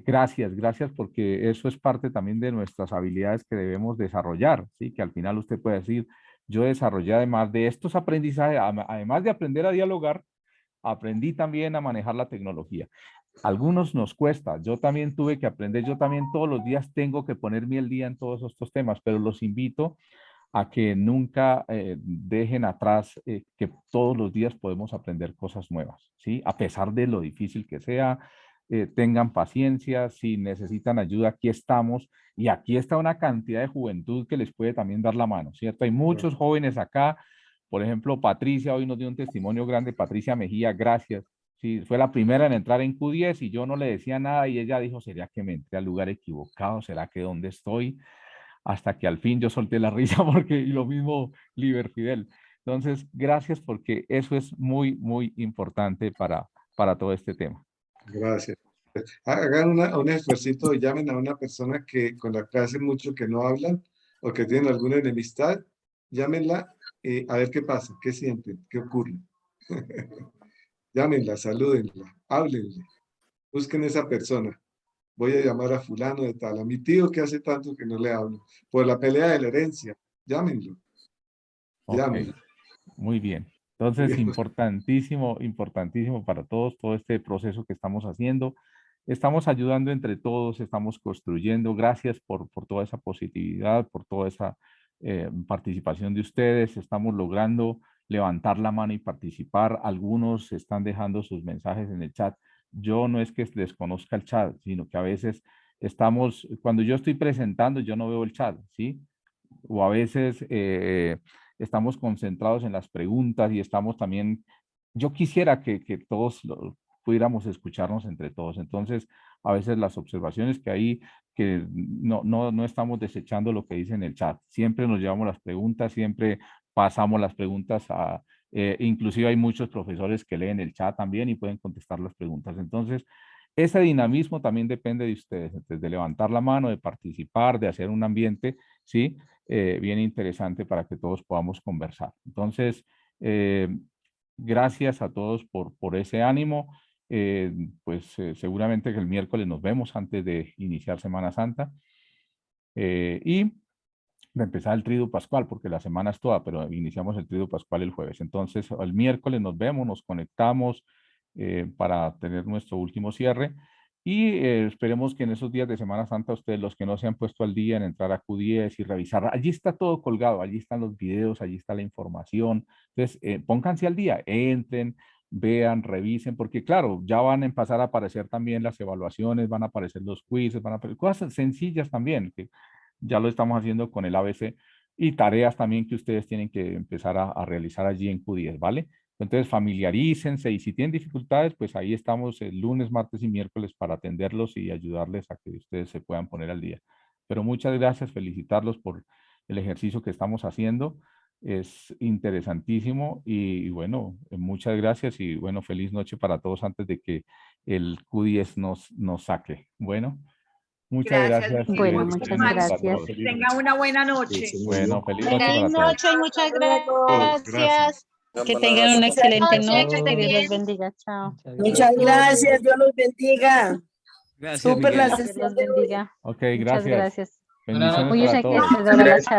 Gracias, porque eso es parte también de nuestras habilidades que debemos desarrollar, ¿sí? Que al final usted puede decir, yo desarrollé además de estos aprendizajes, además de aprender a dialogar, aprendí también a manejar la tecnología. Algunos nos cuesta, yo también tuve que aprender, yo también todos los días tengo que ponerme el día en todos estos temas, pero los invito a que nunca dejen atrás que todos los días podemos aprender cosas nuevas, ¿sí? A pesar de lo difícil que sea, tengan paciencia, si necesitan ayuda, aquí estamos, y aquí está una cantidad de juventud que les puede también dar la mano, ¿cierto? Hay muchos jóvenes acá, por ejemplo, Patricia hoy nos dio un testimonio grande, Patricia Mejía, gracias. Sí, fue la primera en entrar en Q10 y yo no le decía nada y ella dijo, ¿será que me entré al lugar equivocado? ¿Será que dónde estoy? Hasta que al fin yo solté la risa porque, y lo mismo Liber Fidel. Entonces, gracias porque eso es muy, muy importante para todo este tema. Gracias. Hagan un esfuerzo y llamen a una persona con la que hace mucho que no hablan o que tienen alguna enemistad, llámenla a ver qué pasa, qué sienten, qué ocurre. Llámenla, salúdenla, háblenle, busquen esa persona. Voy a llamar a fulano de tal, a mi tío que hace tanto que no le hablo, por la pelea de la herencia, llámenlo, llámenlo. Muy bien. Entonces, importantísimo, importantísimo para todos, todo este proceso que estamos haciendo. Estamos ayudando entre todos, estamos construyendo. Gracias por toda esa positividad, por toda esa participación de ustedes. Estamos logrando levantar la mano y participar. Algunos están dejando sus mensajes en el chat. Yo no es que desconozca el chat, sino que a veces cuando yo estoy presentando, yo no veo el chat, ¿sí? O a veces estamos concentrados en las preguntas y estamos también, yo quisiera que todos pudiéramos escucharnos entre todos. Entonces, a veces las observaciones que hay, que no estamos desechando lo que dice en el chat. Siempre nos llevamos las preguntas, siempre pasamos las preguntas inclusive hay muchos profesores que leen el chat también y pueden contestar las preguntas. Entonces, ese dinamismo también depende de ustedes, de levantar la mano, de participar, de hacer un ambiente, ¿sí? Bien interesante para que todos podamos conversar. Entonces, gracias a todos por ese ánimo. Seguramente que el miércoles nos vemos antes de iniciar Semana Santa y de empezar el Triduo Pascual, porque la semana es toda, pero iniciamos el Triduo Pascual el jueves. Entonces, el miércoles nos vemos, nos conectamos para tener nuestro último cierre. Y esperemos que en esos días de Semana Santa ustedes, los que no se han puesto al día en entrar a Q10 y revisar, allí está todo colgado, allí están los videos, allí está la información. Entonces, pónganse al día, entren, vean, revisen, porque claro, ya van a empezar a aparecer también las evaluaciones, van a aparecer los quizzes, van a aparecer cosas sencillas también, que ya lo estamos haciendo con el ABC y tareas también que ustedes tienen que empezar a realizar allí en Q10, ¿vale? Entonces, familiarícense y si tienen dificultades, pues ahí estamos el lunes, martes y miércoles para atenderlos y ayudarles a que ustedes se puedan poner al día. Pero muchas gracias, felicitarlos por el ejercicio que estamos haciendo. Es interesantísimo y bueno, muchas gracias y bueno, feliz noche para todos antes de que el Q10 nos saque. Bueno, muchas gracias. Bueno, muchas gracias. Tengan una buena noche. Bueno, feliz noche para Feliz todos. noche y muchas Gracias. gracias. Que tengan una excelente noche. Noche Que Dios los también. bendiga. Chao. Muchas gracias, Dios los bendiga. Gracias, Súper Miguel. la Dios sesión los de hoy. bendiga. Ok, Muchas gracias. gracias. Bendiciones Muy para sé que todos. se la charla.